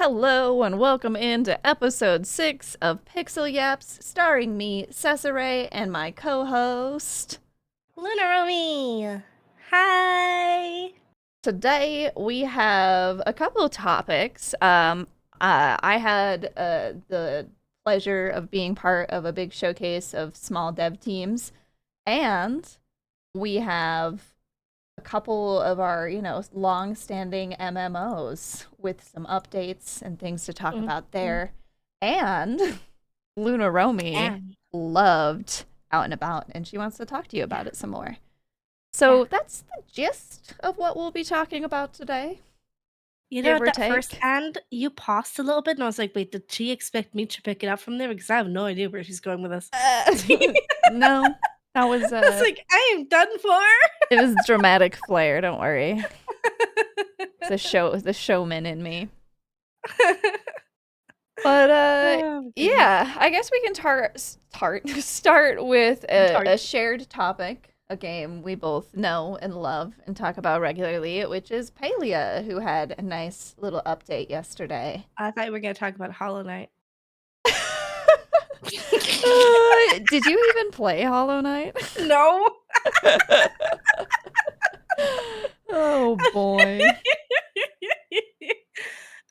Hello and welcome into episode 6 of Pixel Yaps, starring me, Cesire, and my co-host Loonaromi! Hi! Today we have a couple of topics. I had the pleasure of being part of a big showcase of small dev teams, and we have a couple of our, long-standing MMOs with some updates and things to talk about there. And Loonaromi And loved Out and About, and she wants to talk to you about it some more. So that's the gist of what we'll be talking about today. you know, Give or that take. first and you paused a little bit, and I was like, wait, did she expect me to pick it up from there? Because I have no idea where she's going with this. No, that was I was like, I am done for. it was dramatic flair. Don't worry, the showman in me. But yeah, I guess we can start with a shared topic, a game we both know and love and talk about regularly, which is Palia, who had a nice little update yesterday. I thought we were going to talk about Hollow Knight. Did you even play Hollow Knight? No. Oh boy.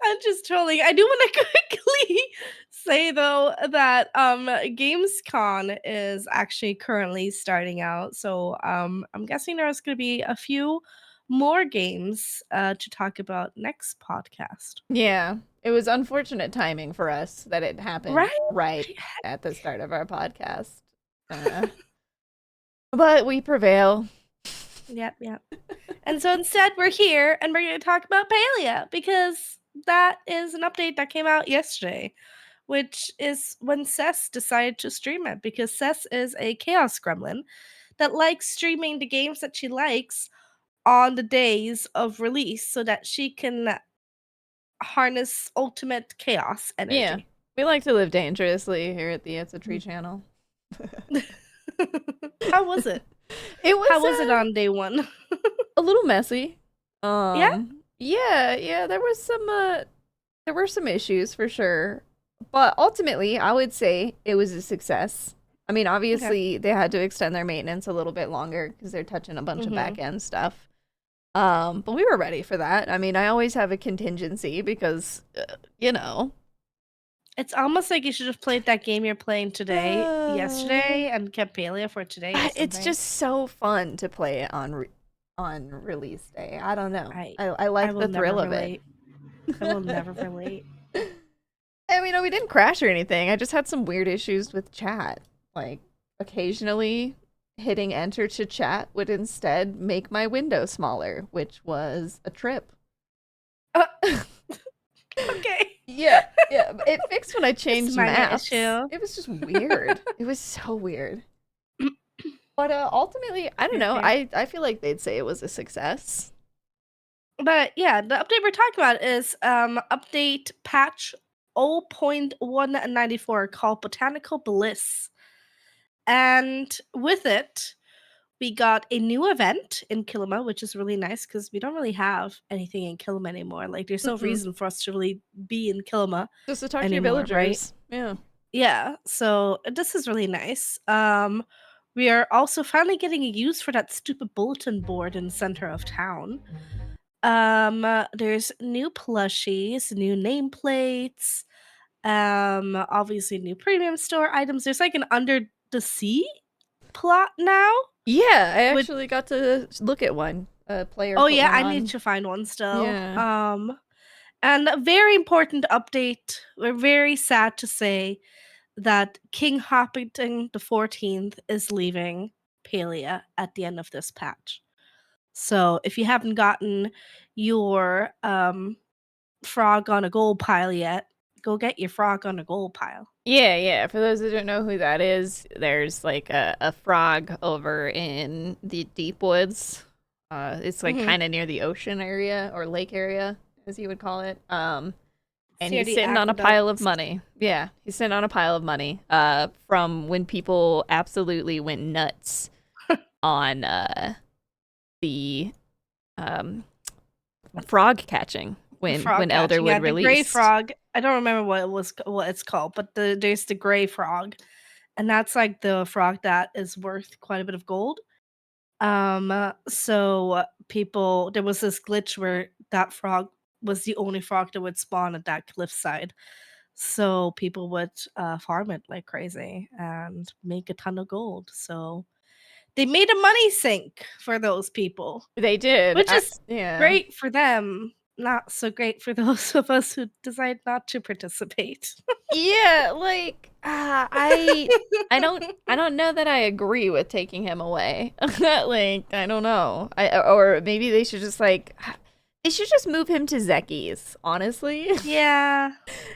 I'm just trolling. I do want to quickly say though that Gamescom is actually currently starting out. So I'm guessing there's going to be a few more games to talk about next podcast. Yeah, it was unfortunate timing for us that it happened right at the start of our podcast. But we prevail. Yep. And so instead we're here and we're going to talk about Palia because that is an update that came out yesterday, which is when Cess decided to stream it, because Cess is a chaos gremlin that likes streaming the games that she likes on the days of release so that she can harness ultimate chaos energy. Yeah, we like to live dangerously here at the It's a Tree channel. How was it? How was it on day one? A little messy. Yeah, there were some issues for sure, but ultimately I would say it was a success. I mean, obviously they had to extend their maintenance a little bit longer because they're touching a bunch of back end stuff. But we were ready for that. I mean, I always have a contingency because it's almost like you should have played that game you're playing today, yesterday, and kept Palia for today. It's just so fun to play it on release day. I don't know. I like the thrill of it. I will never relate. I mean, we didn't crash or anything. I just had some weird issues with chat. Like, occasionally hitting enter to chat would instead make my window smaller, which was a trip. Okay. Yeah. It fixed when I changed maps. Issue. It was just weird. It was so weird. But ultimately, I don't know. I feel like they'd say it was a success. But yeah, the update we're talking about is update patch 0.194 called Botanical Bliss. And with it, we got a new event in Kilima, which is really nice because we don't really have anything in Kilima anymore. Like, there's no reason for us to really be in Kilima. Just to talk to your villagers. Right? Yeah. So this is really nice. We are also finally getting a use for that stupid bulletin board in the center of town. There's new plushies, new nameplates, obviously new premium store items. There's like an under the sea plot now. Yeah, I actually got to look at one. Player. Oh yeah, I need to find one still. Yeah. And a very important update. We're very sad to say that King Hoppington the 14th is leaving Palia at the end of this patch. So if you haven't gotten your frog on a gold pile yet, go get your frog on a gold pile. Yeah. For those that don't know who that is, there's like a frog over in the deep woods. It's like kind of near the ocean area or lake area, as you would call it. And he's sitting on a pile of money. Yeah, he's sitting on a pile of money. From when people absolutely went nuts on the frog catching when frog catching. Yeah, Elderwood the gray released. frog. I don't remember what it's called, but there's the gray frog, and that's like the frog that is worth quite a bit of gold. So people there was this glitch where that frog was the only frog that would spawn at that cliffside. So people would farm it like crazy and make a ton of gold. So they made a money sink for those people, They did. which is Yeah. great for them. Not so great for those of us who decide not to participate. Yeah, like I don't know that I agree with taking him away. Like I don't know. Or maybe they should just like they should just move him to Zeki's, honestly, Yeah.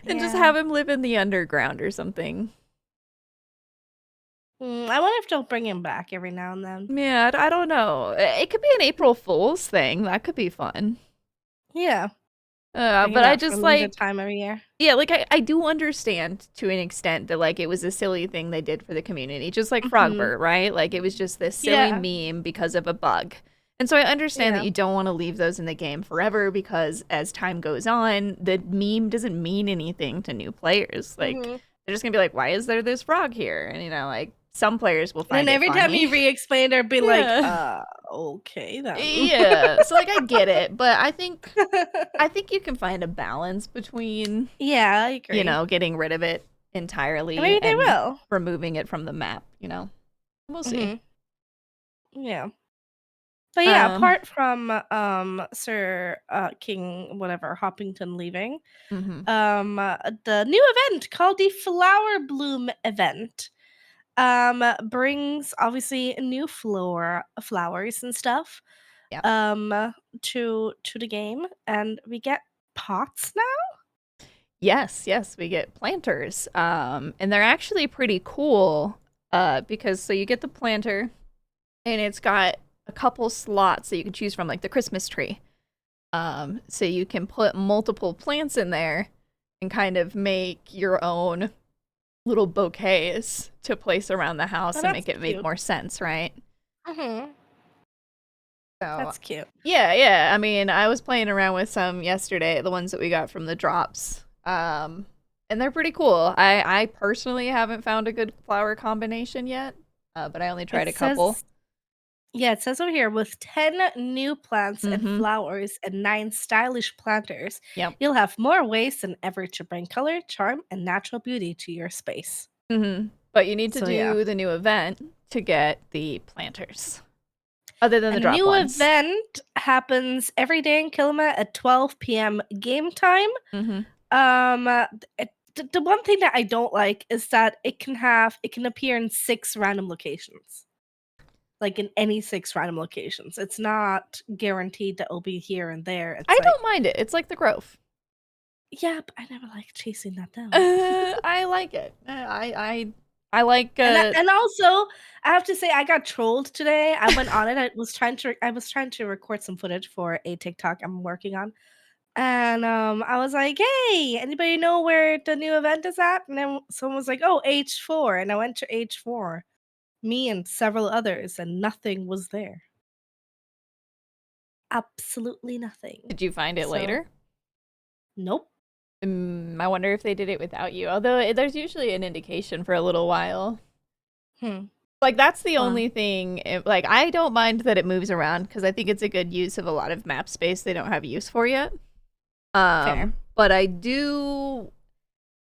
and just Yeah. have him live in the underground or something. I wonder if they'll bring him back every now and then. Yeah, I don't know. It could be an April Fool's thing. That could be fun. Yeah. Bring him But I out for a just limited like time every year. yeah, like I do understand to an extent that like it was a silly thing they did for the community, just like Mhm. Frogbert, right? Like it was just this silly Yeah. meme because of a bug. And so I understand that Yeah. you don't want to leave those in the game forever because as time goes on, the meme doesn't mean anything to new players. Like Mhm. they're just gonna be like, why is there this frog here? And like some players will And find then it every time you funny. re-explain, they'll be like, Yeah. okay then." Yeah. So like I get it, but I think you can find a balance between Yeah, I agree. getting rid of it And entirely maybe they and will. removing it from the map. We'll see. Mhm. Yeah. But yeah, Um, apart from Sir King whatever Hoppington leaving, mhm. the new event called the Flower Bloom event brings obviously new flowers and stuff Yep. to the game, and we get pots now. Yes, we get planters. And they're actually pretty cool because so you get the planter and it's got a couple slots that you can choose from like the Christmas tree. So you can put multiple plants in there and kind of make your own little bouquets to place around the Oh, house and that's make it make cute. more sense, right? Mm-hmm. So, That's cute. yeah. I mean, I was playing around with some yesterday, the ones that we got from the drops. And they're pretty cool. I personally haven't found a good flower combination yet, but I only tried It a couple. says Yeah, it says over here with 10 new plants and Mm-hmm. flowers and 9 stylish planters, Yep. you'll have more ways than ever to bring color, charm, and natural beauty to your space. Mm-hmm. But you need to So yeah. do the new event to get the planters, other than the A drop new ones. event happens every day in Kilima at 12 p.m. game time. Mm-hmm. The one thing that I don't like is that it can appear in 6 random locations. Like in any 6 random locations. It's not guaranteed that it'll be here and there. It's I like, don't mind it. It's like the Grove. yeah, but I never like chasing that down. I like it. I like And also, I have to say I got trolled today. I went on it. I was trying to record some footage for a TikTok I'm working on. And I was like, "Hey, anybody know where the new event is at?" And then someone was like, "Oh, H4." And I went to H4, me and several others, and nothing was there. Absolutely nothing. did you find it So, later? nope. I wonder if they did it without you. Although there's usually an indication for a little while. Hmm. Like that's the Wow. only thing. Like I don't mind that it moves around because I think it's a good use of a lot of map space they don't have use for yet. Fair. But I do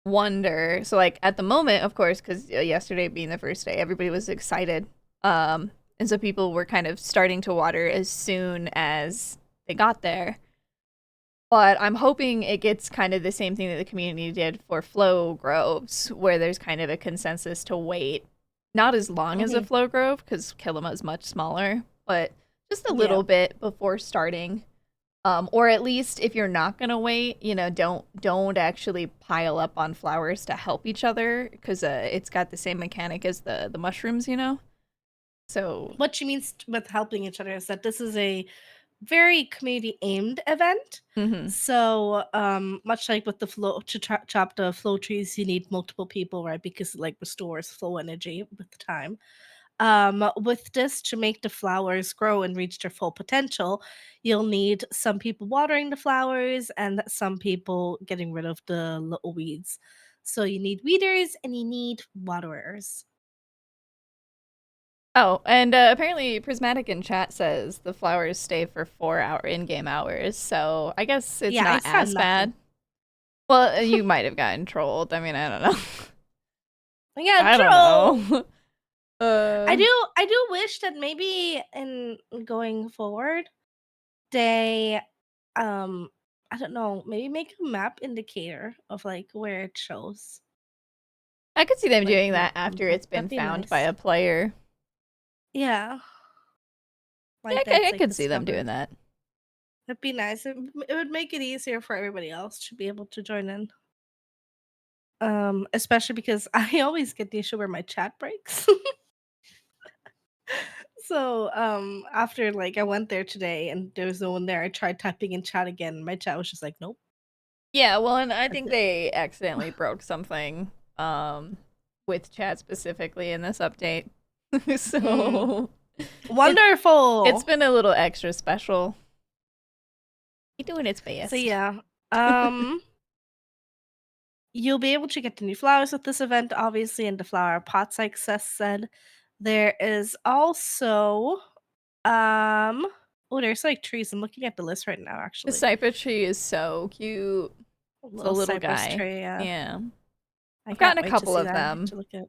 wonder. So like at the moment, of course, because yesterday being the first day, everybody was excited. And so people were kind of starting to water as soon as they got there. But I'm hoping it gets kind of the same thing that the community did for flow groves, where there's kind of a consensus to wait not as long as a Mhm. flow grove, because Kilima is much smaller, but just a Yeah. little bit before starting. Or at least if you're not gonna wait, don't actually pile up on flowers to help each other, because it's got the same mechanic as the mushrooms. So, What she means with helping each other is that this is a very community aimed event. mhm. So, much like with the flow to chop the flow trees, you need multiple people, right? Because it like restores flow energy with time. With this, to make the flowers grow and reach their full potential, you'll need some people watering the flowers and some people getting rid of the little weeds. So you need weeders and you need waterers. Oh, and apparently Prismatic in chat says the flowers stay for 4-hour in-game hours, so I guess it's Yeah, I not saw as nothing. bad. Well, you might have gotten trolled. I mean, I don't know. Yeah, I don't true. know. I uh, do I do wish that maybe in going forward they I don't know, maybe make a map indicator of like where it shows I could see them when doing the that map comes after up. it's been That'd be found by nice. a player. Yeah, Yeah, like that's I like could see them doing discovered. that. That'd be nice. It would make it easier for everybody else to be able to join in. Especially because I always get the issue where my chat breaks. So, after like I went there today and there was no one there, I tried typing in chat again. And my chat was just like, nope, Yeah, well, and I that's think it. they accidentally broke something with chat specifically in this update. Mm. So it it's Wonderful. been a little extra special. You're doing its So best. yeah, um, you'll be able to get the new flowers with this event, obviously, in the flower pots, like Seth said. There is also um oh, there's like trees. I'm looking at the list right now, The actually. cypress tree is so cute. A It's a little little cypress guy. tree, yeah. Yeah. I I've gotten can't a wait to couple see of that. I have them. to look at.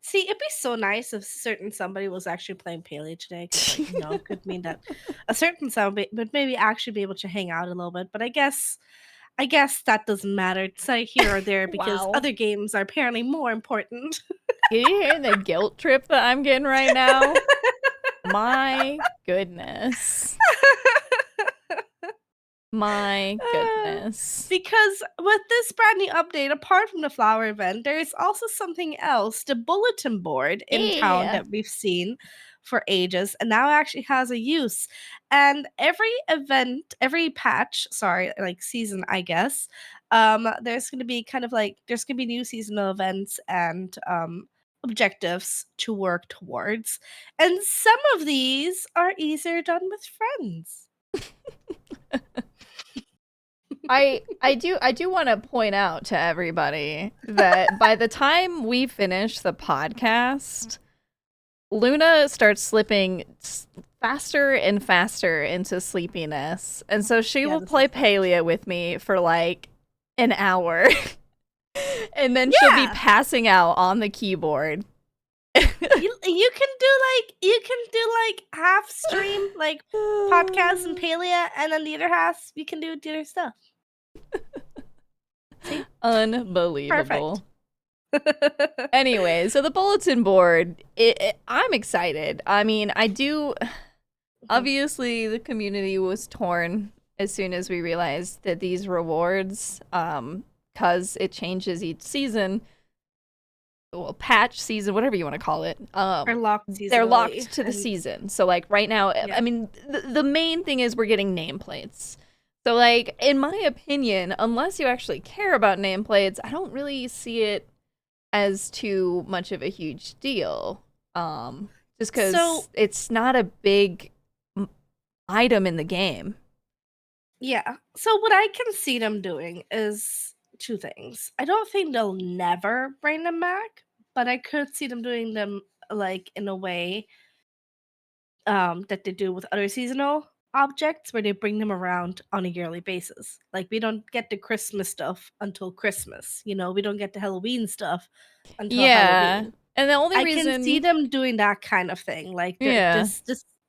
See, it'd be so nice if certain somebody was actually playing Paley today, because like it could mean that a certain somebody would maybe actually be able to hang out a little bit. But I guess that doesn't matter. It's like here or there because Wow. other games are apparently more important. Can you hear the guilt trip that I'm getting right now? My goodness. My Uh, goodness. because with this brand new update, apart from the flower event, there is also something else, the bulletin board in town Yeah. that we've seen for ages and now actually has a use. And every event, every patch, sorry, like season, I guess, there's going to be kind of like there's going to be new seasonal events and objectives to work towards. And some of these are easier done with friends. I do want to point out to everybody that by the time we finish the podcast, Luna starts slipping faster and faster into sleepiness. And so she Yeah, will this is play fact. Palia with me for like an hour. And then she'll be Yeah. passing out on the keyboard. You can do like half stream like podcasts and Palia, and then the other half you can do the other stuff. See, Unbelievable. perfect. Anyway, so the bulletin board, I'm excited. I mean, I do. Mhm. Obviously, the community was torn as soon as we realized that these rewards, because it changes each season, well, patch season, whatever you want to call it, Are locked they're seasonally, locked to the and season. So, like, right now, I yeah, mean, the main thing is we're getting nameplates. So, like, in my opinion, unless you actually care about nameplates, I don't really see it as too much of a huge deal. Just so because it's not a big item in the game. yeah. So what I can see them doing is two things. I don't think they'll never bring them back, but I could see them doing them like in a way that they do with other seasonal objects where they bring them around on a yearly basis. Like we don't get the Christmas stuff until Christmas, we don't get the Halloween stuff until Yeah. Halloween. And the only I can see reason, them doing that kind of thing. Like yeah.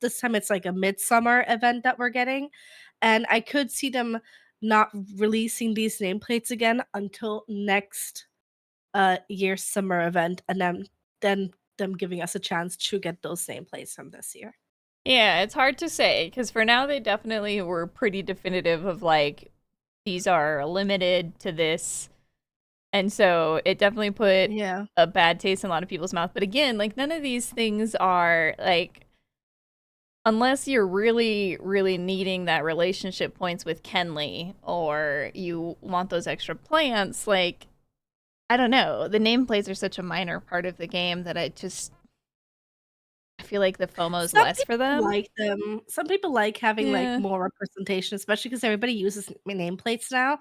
this time it's like a midsummer event that we're getting, and I could see them not releasing these nameplates again until next year's summer event, and then them giving us a chance to get those nameplates from this year. Yeah, it's hard to say because for now they definitely were pretty definitive of like these are limited to this. And so it definitely put Yeah. a bad taste in a lot of people's mouth. But again, like none of these things are like unless you're really, really needing that relationship points with Kenley or you want those extra plants, like I don't know. The nameplates are such a minor part of the game that I just I feel like the FOMO is Some less for people them. like them. Some people like having, like, Yeah. more representation, especially because everybody uses nameplates now,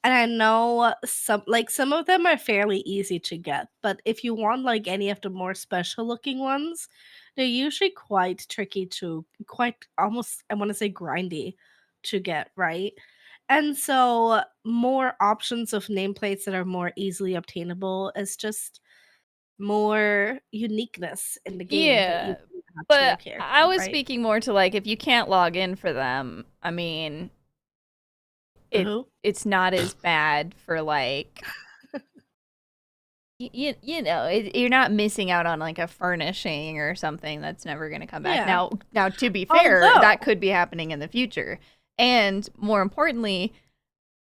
and I know some of them are fairly easy to get, but if you want, like, any of the more special looking ones, they're usually quite tricky to quite almost, I wanna say, grindy to get, right? And so, more options of nameplates that are more easily obtainable is just more uniqueness in the game that you Yeah. can add to your But character, I was right? speaking more to like if you can't log in for them, I mean, Who? it's not as bad for like you're not missing out on like a furnishing or something that's never going to come back. Yeah. Now to be fair, Although that could be happening in the future. And more importantly,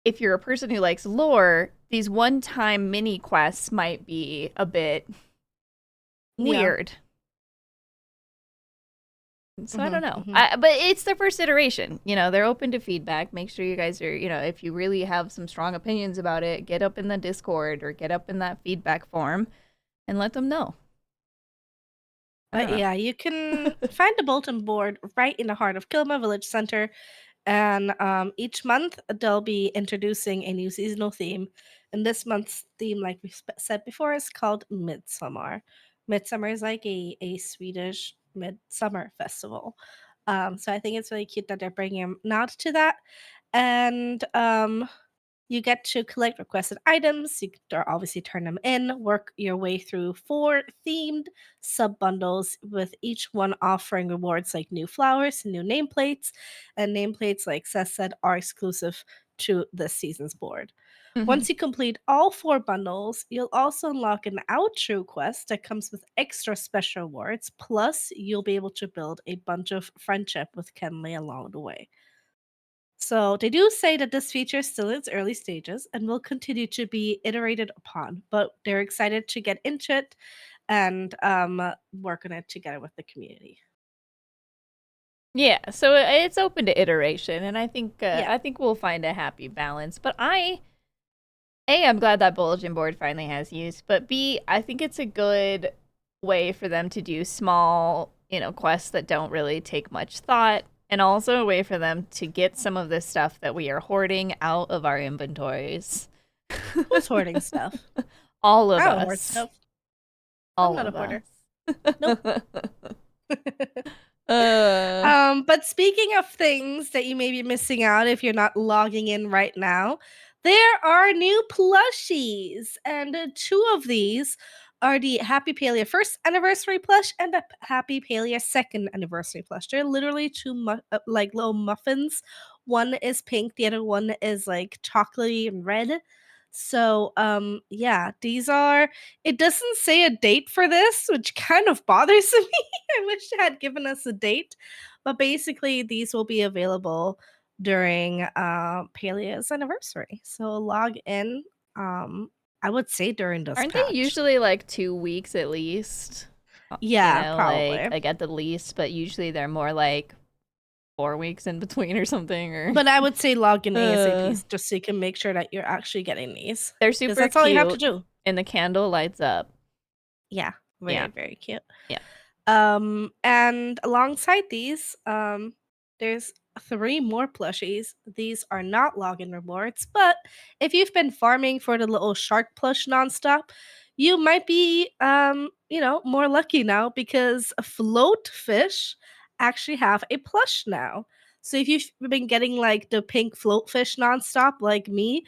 if you're a person who likes lore, these one-time mini quests might be a bit yeah. weird. So I don't Mhm, know. mhm. But it's the first iteration. They're open to feedback. Make sure you guys are, if you really have some strong opinions about it, get up in the Discord or get up in that feedback form and let them know. I But don't yeah, you can find the bulletin board right in the heart of Kilma Village Center, and each month they'll be introducing a new seasonal theme. And this month's theme, like we said before, is called Midsummer. Midsummer is like a Swedish midsummer festival. So I think it's really cute that they're bringing a nod to that. And you get to collect requested items. You can obviously turn them in, work your way through 4 themed sub bundles, with each one offering rewards like new flowers, new nameplates, and nameplates, like Seth said, are exclusive to this season's board. know. Once you complete all 4 bundles, you'll also unlock an outro quest that comes with extra special rewards. Plus, you'll be able to build a bunch of friendship with Kenley along the way. So they do say that this feature is still in its early stages and will continue to be iterated upon, but they're excited to get into it and work on it together with the community. Yeah, so it's open to iteration, and Yeah, I think we'll find a happy balance. But I'm glad that bulletin board finally has use, but B, I think it's a good way for them to do small, quests that don't really take much thought, and also a way for them to get some of this stuff that we are hoarding out of our inventories. who's hoarding stuff? All of I don't hoard us. stuff. I'm All not a of hoarder. us. Nope. uh, But speaking of things that you may be missing out if you're not logging in right now, there are new plushies, and 2 of these are the Happy Palia first anniversary plush and the Happy Palia second anniversary plush. They're literally 2 like little muffins. One is pink, the other one is like chocolatey and red. So, yeah, these are. It doesn't say a date for this, which kind of bothers me. I wish it had given us a date, but basically these will be available during Palea's anniversary. So log in. Um, I would say during this aren't they patch. usually like 2 weeks at least? Yeah, Like probably. at the least, but usually they're more like 4 weeks in between or something. Or But I would say log in uh, ASAP just so you can make sure that you're actually getting these. they're Because super that's all you have to cute, do. and the candle lights up. Yeah, Yeah, very, very cute. yeah. And alongside these, there's 3 more plushies. These are not login rewards, but if you've been farming for the little shark plush nonstop, you might be, more lucky now because float fish actually have a plush now. So if you've been getting like the pink float fish nonstop, like me,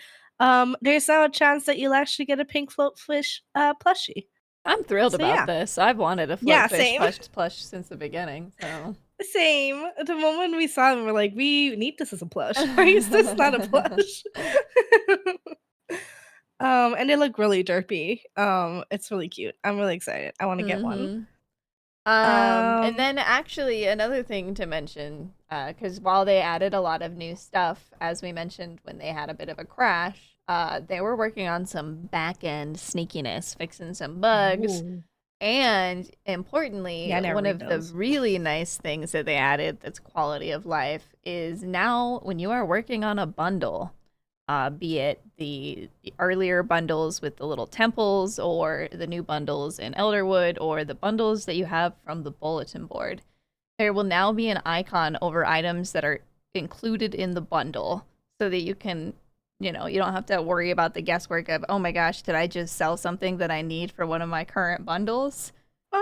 there's now a chance that you'll actually get a pink float fish plushie. I'm thrilled So about yeah, this. I've wanted a yeah, floatfish same. plush since the bebeginning. So, Same. The moment we saw them, we're like, we need this as a plush. Why is this not a plush? And they look really derpy. It's really cute. I'm really excited. I want to get one. mm-hmm. And Um, then actually another thing to mention, because while they added a lot of new stuff, as we mentioned when they had a bit of a crash, they were working on some back end sneakiness, fixing some bugs, ooh. and Yeah, importantly, I never one read of the those. really nice things that they added that's quality of life is now when you are working on a bundle, be it the earlier bundles with the little temples, or the new bundles in Elderwood, or the bundles that you have from the bulletin board. There will now be an icon over items that are included in the bundle so that you can, you don't have to worry about the guesswork of, oh my gosh, did I just sell something that I need for one of my current bundles?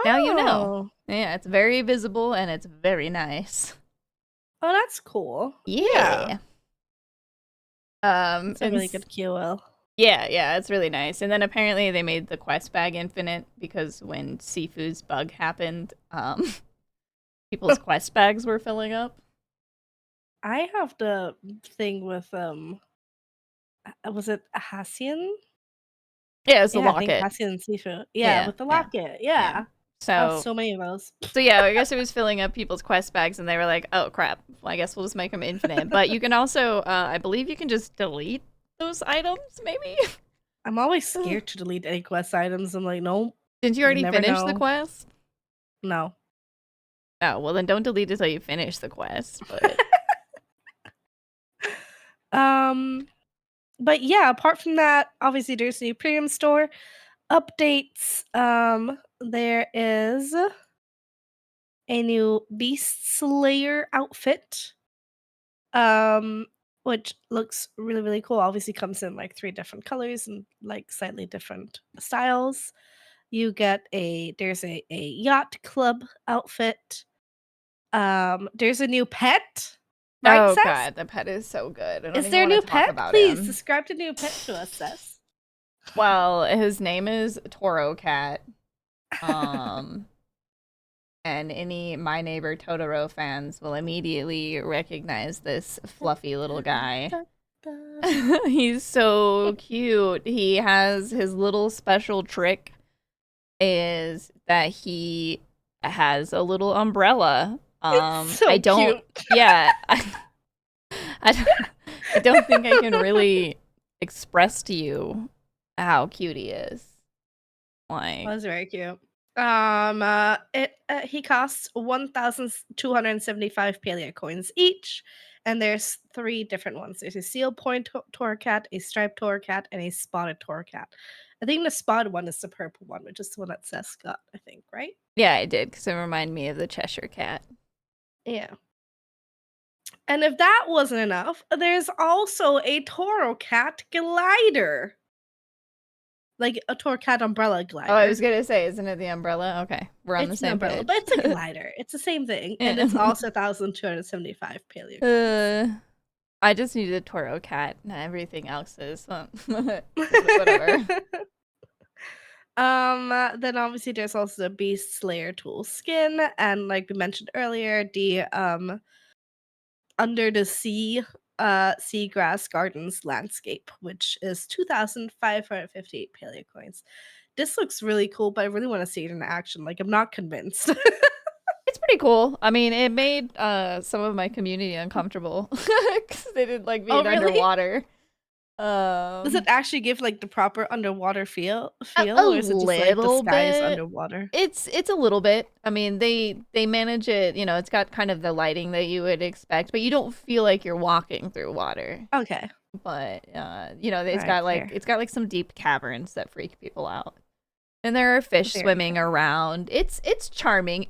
Now you know. Oh. Yeah, it's very visible and it's very nice. Oh, that's cool. Yeah. Yeah. It's a And really good QL. yeah, it's really nice. And then apparently they made the quest bag infinite because when Sifu's bug happened, people's quest bags were filling up. I have the thing with was it Hassian? Yeah, it's the Yeah, I think locket. Hassian and Sifu. Yeah, Yeah, with the yeah, locket. yeah. Yeah. I have So so many of those. So yeah, I guess it was filling up people's quest bags, and they were like, "Oh crap! Well, I guess we'll just make them infinite." But you can also, I believe, you can just delete those items. Maybe. I'm always scared to delete any quest items. I'm like, no, Didn't you you already never finish the know. quest? No. Oh well, then don't delete it until you finish the quest. But um, but yeah, apart from that, obviously there's a new premium store updates. There is a new Beast Slayer outfit. Um, which looks really, really cool. Obviously comes in like 3 different colors and like slightly different styles. You get there's a yacht club outfit. There's a new pet, right, oh Sess? god, the pet is so good. I don't Is even there a want to new talk pet? about Please him. describe the new pet to us, Sess. Well, his name is Toro Cat. Um, and any My Neighbor Totoro fans will immediately recognize this fluffy little guy. He's so cute. He has his little special trick is that he has a little umbrella. It's I so don't cute. yeah, I don't, I don't think I can really express to you how cute he is. Like, That's very cute. He costs 1,275 Palia coins each, and there's 3 different ones. There's a seal point Torcat, a striped Torcat, and a spotted Torcat. I think the spotted one is the purple one, which is the one that Seth got, I think, right? yeah, I did because it reminded me of the Cheshire Cat. Yeah. And if that wasn't enough, there's also a Toro Cat glider. Like a Torcat umbrella Oh, I was glider. gonna say, isn't it the umbrella? Okay, we're on the It's an same umbrella, page. but it's a glider. It's the same thing, and Yeah. it's also 1,275 Paleo coins. I just needed a Toro Cat, and everything else is whatever. Then obviously there's also the Beast Slayer tool skin, and like we mentioned earlier, the under the sea seagrass gardens landscape, which is 2,558 Paleo coins. This looks really cool, but I really want to see it in action. Like I'm not convinced. It's pretty cool. I mean, it made some of my community uncomfortable because they didn't like Oh, being really? underwater. Does it actually give like the proper underwater feel, A or is it just like the little sky is bit. underwater? It's a little bit. I mean, they manage it. It's got kind of the lighting that you would expect, but you don't feel like you're walking through water. Okay. But All right, fair. it's got like some deep caverns that freak people out, and there are fish Very swimming fair. around. It's charming.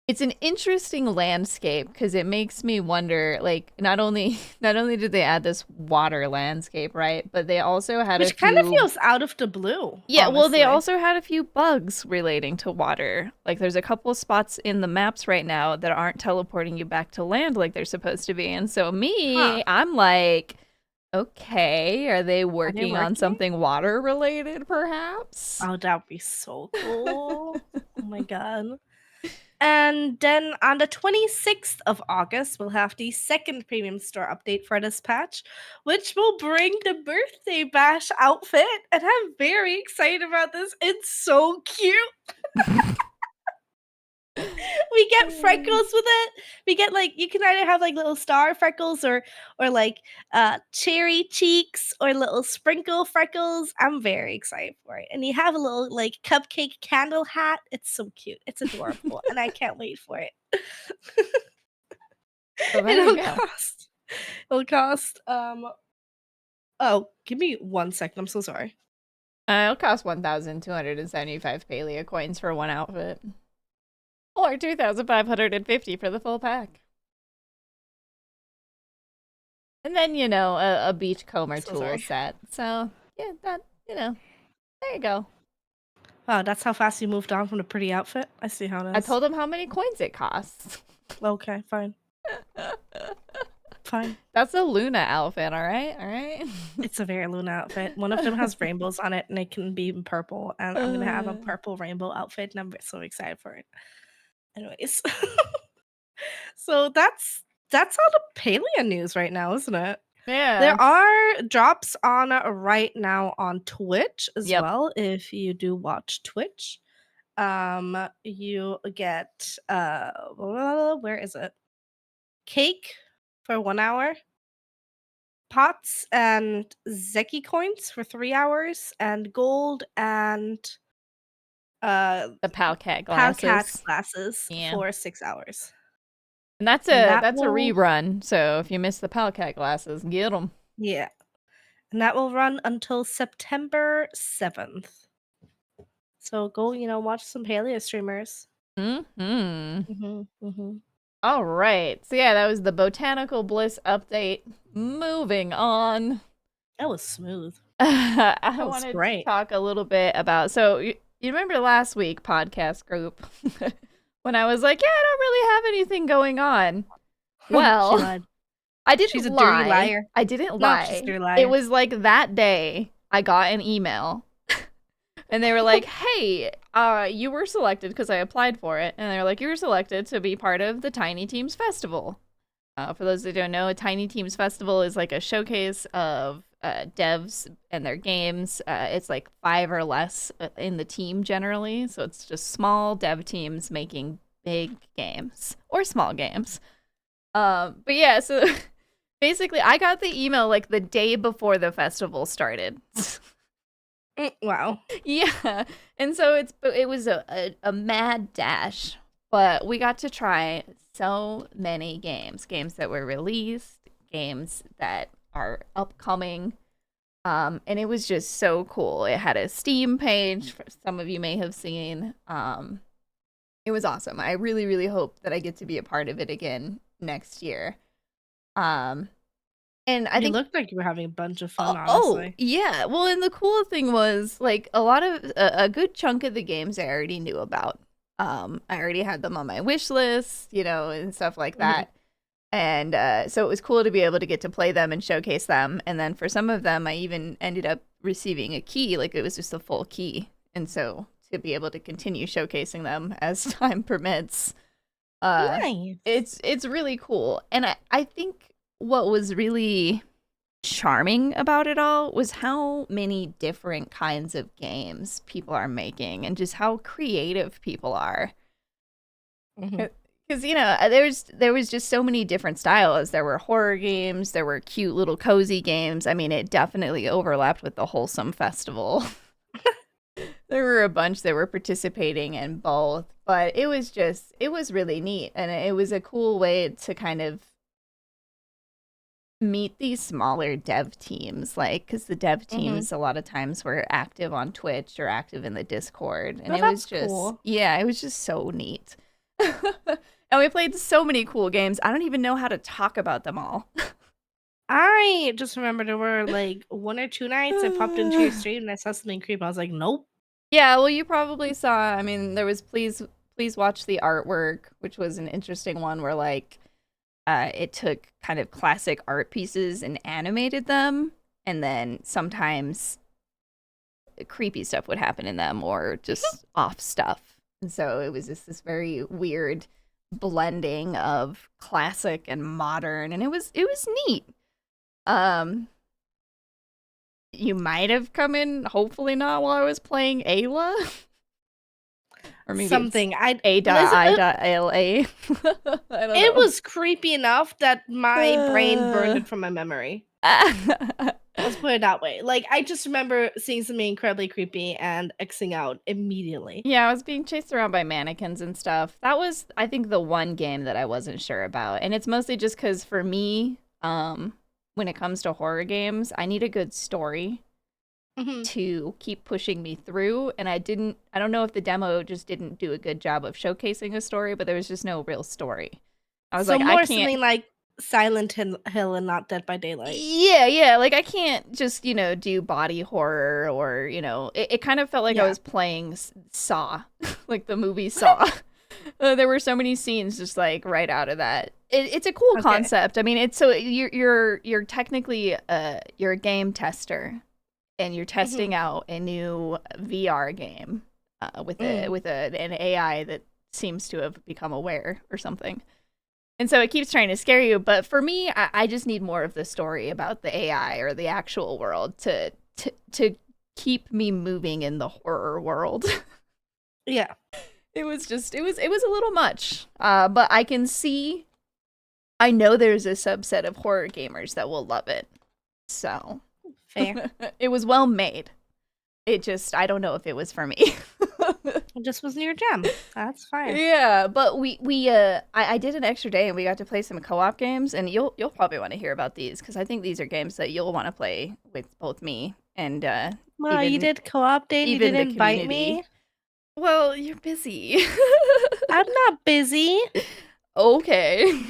It's an interesting landscape because it makes me wonder, like, not only did they add this water landscape, right, but they also had a Which kind of few. feels out of the blue, Yeah, well, they honestly. also had a few bugs relating to water. Like, there's a couple spots in the maps right now that aren't teleporting you back to land like they're supposed to be. And so Huh. I'm like, okay, are they Are they working on working? something water related, perhaps? Oh, that would be so cool. Oh my god. And then on the 26th of August, we'll have the second premium store update for this patch, which will bring the birthday bash outfit. And I'm very excited about this. It's so cute. We get freckles with it. We get like you can either have like little star freckles or like cherry cheeks or little sprinkle freckles. I'm very excited for it. And you have a little like cupcake candle hat. It's so cute. It's adorable. And I can't wait for it. So there you It'll go. cost it'll cost Oh, give me 1 second. I'm so sorry. It'll cost 1,275 Palia coins for one outfit. Or 2,550 for the full pack. And then, a beachcomber So tool sorry. set. So, yeah, there you go. Wow, that's how fast you moved on from the pretty outfit? I see how it is. I told him how many coins it costs. Okay, fine. Fine. That's a Luna outfit, all right? All right? It's a very Luna outfit. One of them has rainbows on it, and it can be purple, and I'm gonna have a purple rainbow outfit, and I'm so excited for it. Anyways. So that's all the Paleo news right now, isn't it? Yeah. There are drops on right now on Twitch as Yep. well. If you do watch Twitch, you get where is it? Cake for 1 hour, pots and Zeki coins for 3 hours, and gold and The Palcat Palcat glasses. glasses Yeah. for 6 hours. And that's And a that will rerun. So if you miss the Palcat glasses, get them. Yeah. And that will run until September 7th. So go, watch some paleo streamers. Mm-hmm. Mm-hmm. All right. So yeah, that was the Botanical Bliss update. Moving on. That was smooth. I was wanted great. to talk a little bit about. So you remember last week podcast group when I was like, yeah, I don't really have anything going on. Well, She lied. I didn't She's a lie. dirty liar. I didn't No, she's a lie. dirty liar. It was like that day I got an email and they were like, hey, you were selected because I applied for it. And they were like, you were selected to be part of the Tiny Teams Festival. For those that don't know, a Tiny Teams Festival is like a showcase of devs and their games. It's like 5 or less in the team generally. So it's just small dev teams making big games or small games. But yeah, so basically I got the email like the day before the festival started. Wow. Yeah. And so it was a mad dash, but we got to try so many games that were released, games that are upcoming. And it was just so cool. It had a Steam page, some of you may have seen. It was awesome. I really, really hope that I get to be a part of it again next year. And I think looked like you were having a bunch of fun, honestly. Oh, yeah. Well, and the cool thing was like a good chunk of the games I already knew about. I already had them on my wish list, and stuff like that. And so it was cool to be able to get to play them and showcase them. And then for some of them, I even ended up receiving a key, like it was just a full key. And so to be able to continue showcasing them as time permits, Nice. it's really cool. And I think what was really charming about it all was how many different kinds of games people are making and just how creative people are. Because there was just so many different styles. There were horror games, there were cute little cozy games. I mean, it definitely overlapped with the wholesome festival. There were a bunch that were participating in both, but it was really neat, and it was a cool way to kind of meet these smaller dev teams, like, because the dev teams a lot of times were active on Twitch or active in the Discord, and it was just cool. Yeah, it was just so neat. And we played so many cool games. I don't even know how to talk about them all. I just remember there were like 1 or 2 nights I popped into your stream and I saw something creepy. I was like, nope. Yeah, well, you probably saw. I mean, there was please watch the artwork, which was an interesting one where like it took kind of classic art pieces and animated them, and then sometimes creepy stuff would happen in them or just off stuff. And so it was just this very weird blending of classic and modern, and it was neat. You might have come in, hopefully not while I was playing Ayla. Or maybe something. A.I.L.A. I don't know. It was creepy enough that my brain burned it from my memory. Let's put it that way. Like, I just remember seeing something incredibly creepy and Xing out immediately. Yeah, I was being chased around by mannequins and stuff. That was, I think, the one game that I wasn't sure about. And it's mostly just because for me, when it comes to horror games, I need a good story Mhm. to keep pushing me through. And I don't know if the demo just didn't do a good job of showcasing a story, but there was just no real story. I was So like, I more can't. something like Silent Hill and not Dead by Daylight. Yeah, like I can't just, do body horror or, it kind of felt like I Yeah. was playing Saw, like the movie Saw. There were so many scenes just like right out of that. It's a cool Okay. concept. I mean, it's so you're technically you're a game tester and you're Mhm. testing out a new VR game with Mm. an AI that seems to have become aware or something. And so it keeps trying to scare you, but for me, I just need more of the story about the AI or the actual world to keep me moving in the horror world. Yeah. It was a little much. But I know there's a subset of horror gamers that will love it. So Fair. it was well made. I don't know if it was for me. It just wasn't your jam. That's fine. Yeah, but I did an extra day and we got to play some co-op games, and you'll probably want to hear about these because I think these are games that you'll want to play with both me and Well, you even did co-op day and you even didn't the invite community. me. Well, you're busy. I'm not busy. Okay.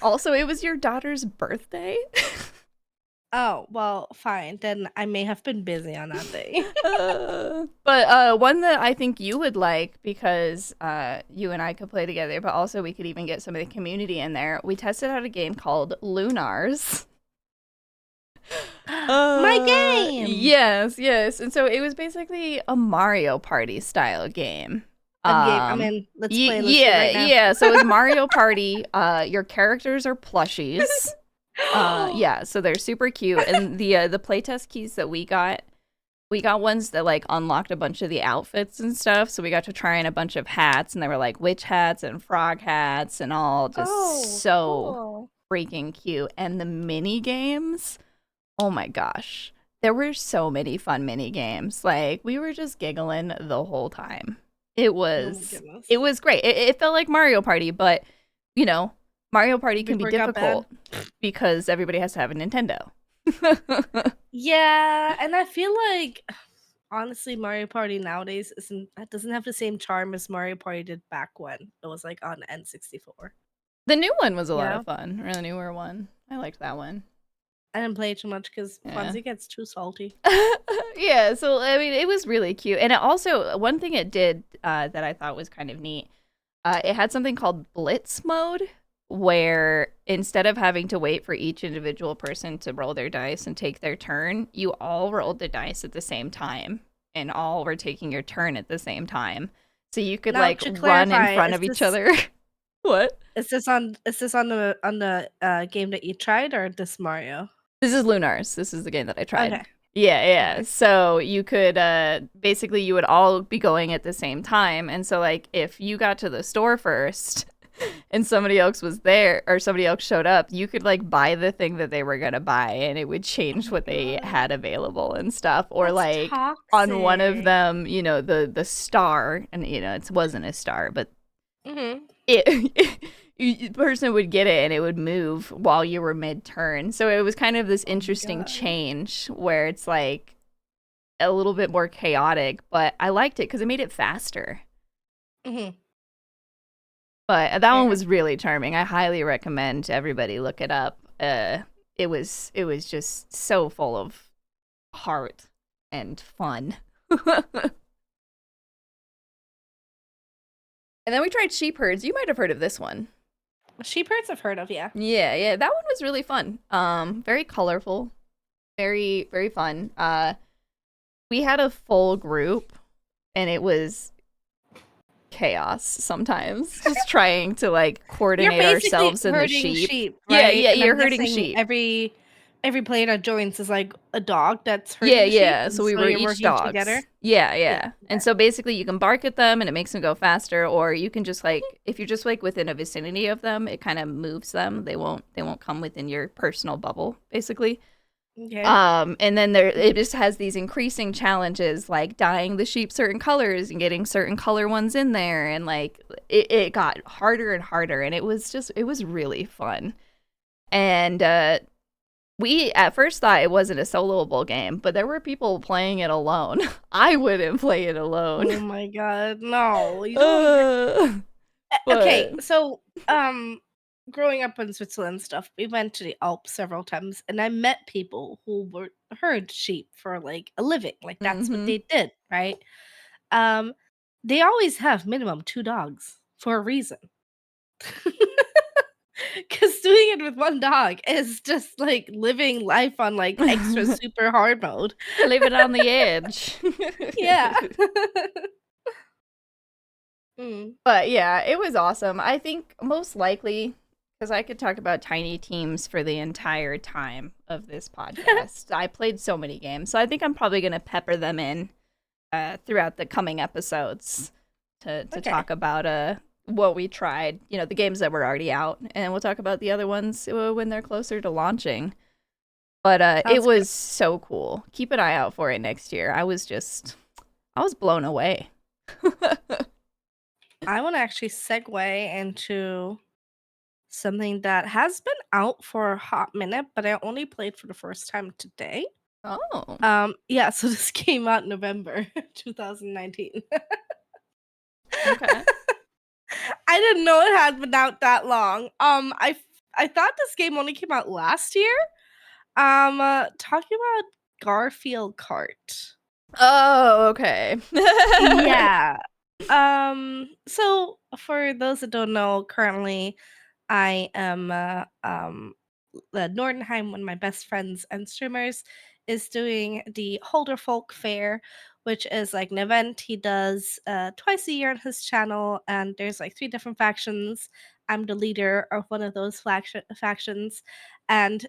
Also, it was your daughter's birthday. Oh, well, fine. Then I may have been busy on that day. But one that I think you would like because you and I could play together, but also we could even get some of the community in there. We tested out a game called Lunars. My game. Yes. And so it was basically a Mario Party style game. I'm game. I'm in. Let's play. Let's do it right now. Yeah. So it was Mario Party. Your characters are plushies. Yeah, so they're super cute. And the playtest keys that we got ones that like unlocked a bunch of the outfits and stuff. So we got to try on a bunch of hats, and they were like witch hats and frog hats and all just so Cool. freaking cute. And the mini games, oh my gosh. There were so many fun mini games. Like we were just giggling the whole time. It Oh my was goodness. it was great. It felt like Mario Party, but Mario Party can be Before it got bad. difficult because everybody has to have a Nintendo. Yeah, and I feel like honestly Mario Party nowadays doesn't have the same charm as Mario Party did back when it was like on N64. The new one was a lot Yeah. of fun, or the newer one. I liked that one. I didn't play it too much because Yeah. Fonzie gets too salty. Yeah, so I mean, it was really cute, and it also one thing it did that I thought was kind of neat. It had something called Blitz mode, where instead of having to wait for each individual person to roll their dice and take their turn, you all rolled the dice at the same time, and all were taking your turn at the same time, so you could Now, like to run in clarify, front is of each this other. What? is this on the game that you tried or this Mario? This is Lunars. This is the game that I tried. Okay. Yeah. Okay. So you could basically you would all be going at the same time. And so like if you got to the store first and somebody else was there or somebody else showed up, you could like buy the thing that they were gonna buy and it would change what they God. had available and stuff. Or That's like on one of toxic. them, the star, and it wasn't a star, but Mhm. the person would get it and it would move while you were mid-turn. So it was kind of this Oh my interesting God. change where it's like a little bit more chaotic, but I liked it because it made it faster. Mhm. But that one Fair. was really charming. I highly recommend everybody look it up. It was just so full of heart and fun. And then we tried Sheep Herds. You might have heard of this one. Sheepherds I've heard of, yeah. Yeah, that one was really fun. Very colorful, very, very fun. We had a full group, and it was chaos sometimes, just trying to like You're coordinate basically ourselves and the herding sheep. right? Yeah, And you're I'm herding guessing sheep. every player that joins is like a dog that's herding sheep. Yeah. And So we were you're each working dogs. together. Yeah. And so basically, you can bark at them, and it makes them go faster, or you can just like if you're just like within a vicinity of them, it kind of moves them. They won't come within your personal bubble, basically. Okay. And then it just has these increasing challenges like dyeing the sheep certain colors and getting certain color ones in there, and like it got harder and harder, and it was really fun. And we at first thought it wasn't a soloable game, but there were people playing it alone. I wouldn't play it alone. Oh my god, no. You don't Okay, but so growing up in Switzerland and stuff, we went to the Alps several times and I met people who were herd sheep for like a living. Like that's what mhm. they did, right? Um they always have minimum 2 dogs for a reason. Cuz doing it with one dog is just like living life on like extra super hard mode. Leave it on the edge. Yeah. Mm. But yeah, it was awesome. I think most likely, because I could talk about tiny teams for the entire time of this podcast. I played so many games, so I think I'm probably going to pepper them in throughout the coming episodes to Okay. talk about what we tried. You know, the games that were already out, and we'll talk about the other ones when they're closer to launching. But it Sounds good. was so cool. Keep an eye out for it next year. I was blown away. I want to actually segue into something that has been out for a hot minute, but I only played for the first time today. Oh, Yeah, so this came out November 2019. okay. I didn't know it had been out that long. I thought this game only came out last year. Talking about Garfield Kart. Oh, okay. Yeah. So for those that don't know, currently I am Nordenheim, one of my best friends and streamers, is doing the Holder Folk Fair, which is like an event he does twice a year on his channel. And there's like 3 different factions. I'm the leader of one of those factions, and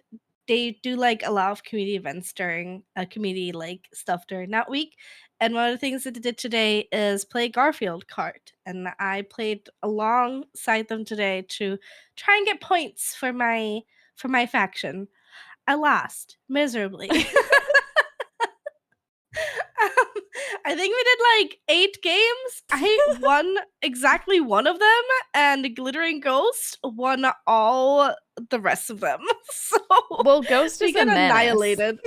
they do like a lot of community events during community like stuff during that week. And one of the things that they did today is play Garfield Kart, and I played alongside them today to try and get points for my faction. I lost miserably. I think we did like 8 games. I won exactly one of them, and Glittering Ghost won all the rest of them. So Well, Ghost we is a got menace. annihilated.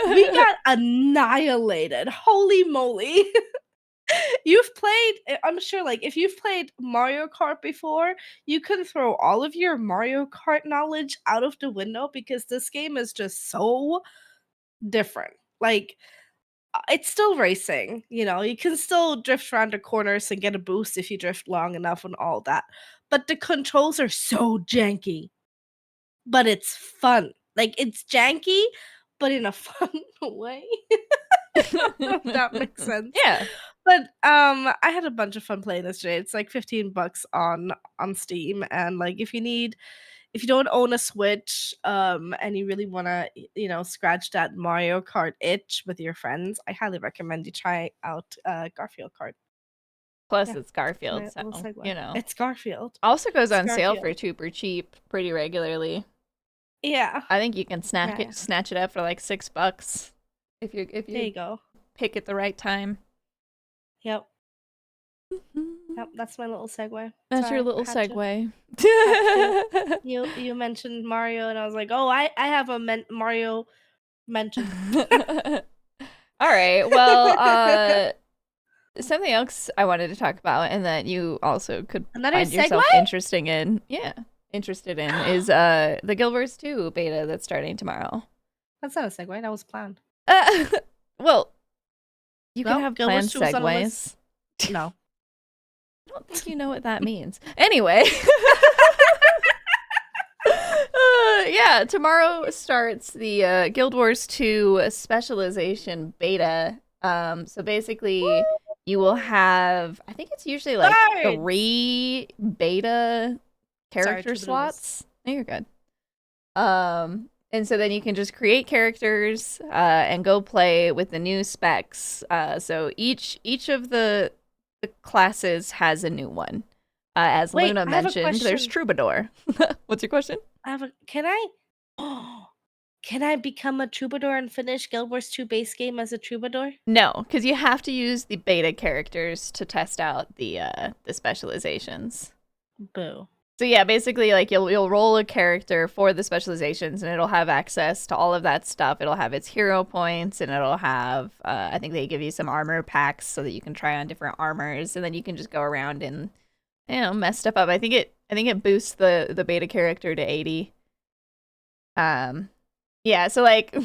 We got annihilated. Holy moly. You've played, I'm sure, like, if you've played Mario Kart before, you can throw all of your Mario Kart knowledge out of the window because this game is just so different. Like, it's still racing, you know, you can still drift around the corners and get a boost if you drift long enough and all that. But the controls are so janky, but it's fun. Like, it's janky, but in a fun way. If that makes sense. Yeah. But I had a bunch of fun playing this today. It's like 15 bucks on Steam, and like if you don't own a Switch and you really want to scratch that Mario Kart itch with your friends, I highly recommend you try out Garfield Kart. Plus, Yeah, it's that's Garfield, my so, little segue. you know. It's Garfield. Also goes It's on sale for Garfield. super cheap pretty regularly. Yeah. I think you can Yeah. snatch it up for like $6 if There you you go. pick at the right time. Yep. Yep. That's my little segue. That's your Sorry, little had to. segue. You mentioned Mario, and I was like, oh, I have a Mario mention. All right. Well, something else I wanted to talk about and that you also could Another find segue? yourself interested in is the Guild Wars 2 beta that's starting tomorrow. That's not a segue. That was planned. Well, you can No, have Guild planned Wars 2 was on the list. segues. No. I don't think you know what that means. Anyway. Yeah, tomorrow starts the Guild Wars 2 specialization beta. So basically, you will have, I think it's usually like Cards! 3 beta character Sorry, troubadours. slots. No, you're good. And so then you can just create characters and go play with the new specs. So each of the classes has a new one. As Wait, Luna I have a mentioned, there's question. Troubadour. What's your question? Can I? Oh, Can I become a troubadour and finish Guild Wars 2 base game as a troubadour? No, because you have to use the beta characters to test out the specializations. Boo. So yeah, basically, like you'll roll a character for the specializations, and it'll have access to all of that stuff. It'll have its hero points, and it'll have I think they give you some armor packs so that you can try on different armors, and then you can just go around and mess stuff up. I think it boosts the beta character to 80. Yeah, so like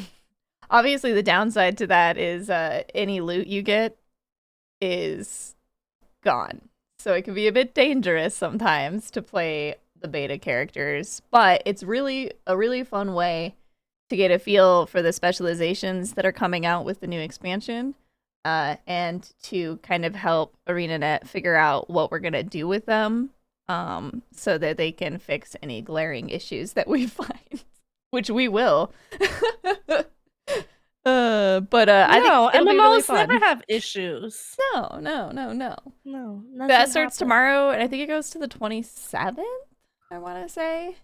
obviously the downside to that is any loot you get is gone. So it can be a bit dangerous sometimes to play the beta characters, but it's really a really fun way to get a feel for the specializations that are coming out with the new expansion, and to kind of help ArenaNet figure out what we're gonna do with them, so that they can fix any glaring issues that we find, which we will. I think it'll be really MMOs fun. never have issues. No. No, That starts tomorrow, and I think it goes to the 27th, I want to say.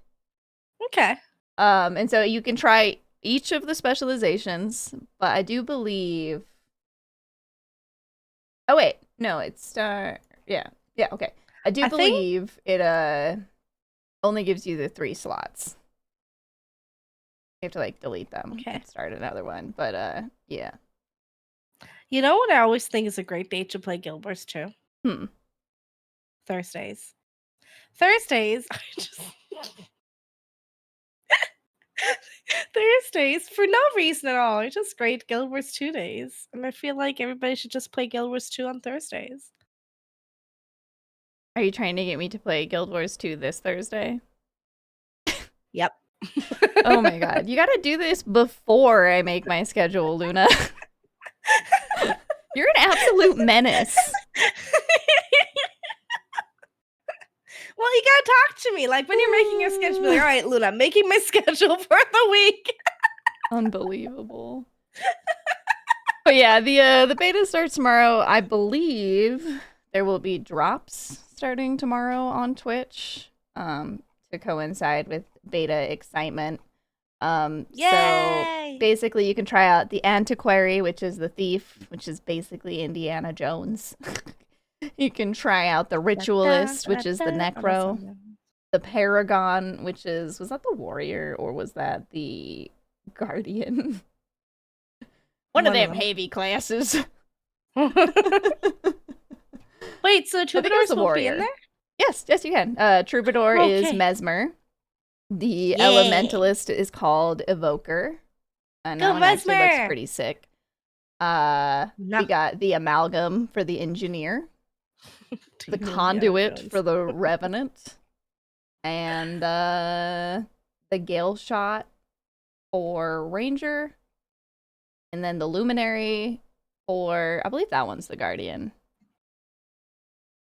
Okay. And so you can try each of the specializations, but I do believe... Oh, wait. No, it's... Yeah, okay. I believe it only gives you the 3 slots. You have to, like, delete them and start another one, but, yeah. You know what I always think is a great day to play Guild Wars 2? Thursdays. Thursdays, Thursdays, for no reason at all, are just great Guild Wars 2 days, and I feel like everybody should just play Guild Wars 2 on Thursdays. Are you trying to get me to play Guild Wars 2 this Thursday? Yep. Oh my god. You gotta do this before I make my schedule, Luna. You're an absolute menace. Well, you gotta talk to me. Like, when you're making your schedule, be like, all right, Luna, I'm making my schedule for the week. Unbelievable. But yeah, the beta starts tomorrow. I believe there will be drops starting tomorrow on Twitch, to coincide with beta excitement. Yay! So basically you can try out the Antiquary, which is the thief, which is basically Indiana Jones. You can try out the Ritualist, which is the Necro. The Paragon, was that the Warrior or was that the Guardian? One of them heavy classes. Wait, so Troubadours will be in there? Yes, you can. Troubadour is Mesmer. The Elementalist is called Evoker. And that one actually looks pretty sick. We got the Amalgam for the Engineer. The Conduit for the Revenant. And the Gale Shot for Ranger. And then the Luminary for... I believe that one's the Guardian.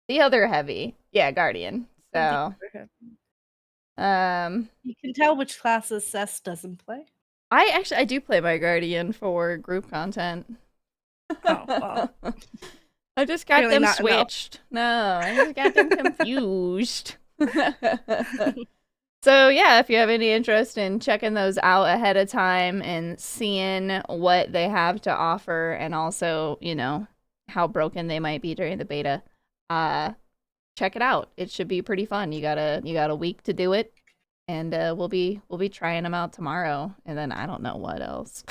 The other heavy. Yeah, Guardian. So... you can tell which classes Cess doesn't play. I do play my Guardian for group content. Oh, well. I just got them switched. No, I just got them confused. So yeah, if you have any interest in checking those out ahead of time and seeing what they have to offer, and also, how broken they might be during the beta, check it out. It should be pretty fun. You got a week to do it, and we'll be trying them out tomorrow, and then I don't know what else.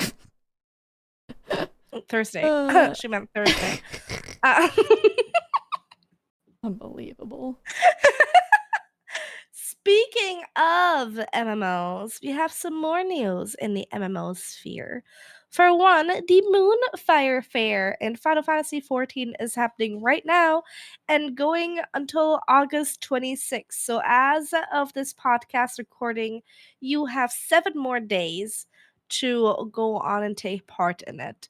Thursday. She meant Thursday. Unbelievable. Speaking of MMOs, we have some more news in the MMO sphere. For one, the Moonfire Fair in Final Fantasy XIV is happening right now and going until August 26th. So as of this podcast recording, you have 7 more days to go on and take part in it.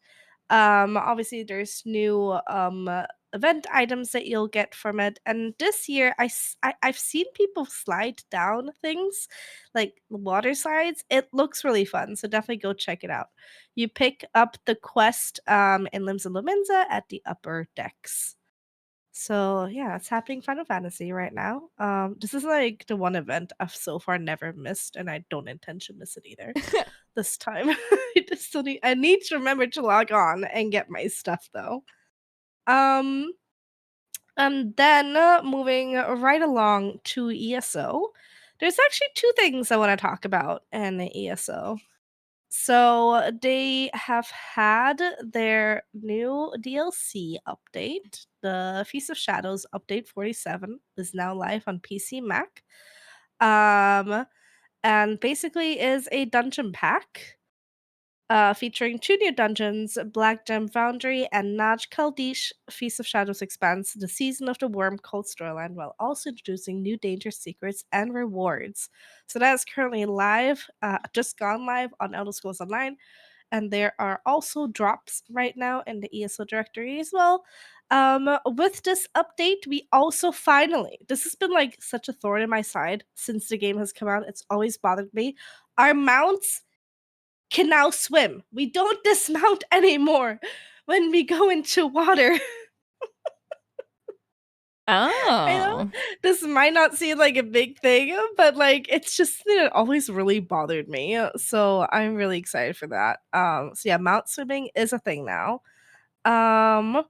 Obviously there's new event items that you'll get from it, and this year I've seen people slide down things like water slides. It looks really fun, so definitely go check it out. You pick up the quest in Limbs and Lominza at the upper decks. So yeah, it's happening Final Fantasy right now. This is like the one event I've so far never missed, and I don't intend to miss it either. This time, I need to remember to log on and get my stuff though. Um, and then moving right along to ESO, there's actually two things I want to talk about in the ESO. So they have had their new DLC update. The Feast of Shadows update 47 is now live on PC, Mac. And basically is a dungeon pack featuring two new dungeons, Black Gem Foundry and Naj Kaldish. Feast of Shadows expands the Season of the Worm Cold storyline while also introducing new danger secrets and rewards. So that is currently live, just gone live on Elder Scrolls Online, and there are also drops right now in the ESO directory as well. With this update, we also finally, this has been like such a thorn in my side since the game has come out. It's always bothered me. Our mounts can now swim. We don't dismount anymore when we go into water. I know Oh. this might not seem like a big thing, but like it's just that it always really bothered me. So I'm really excited for that. So yeah, mount swimming is a thing now. Um,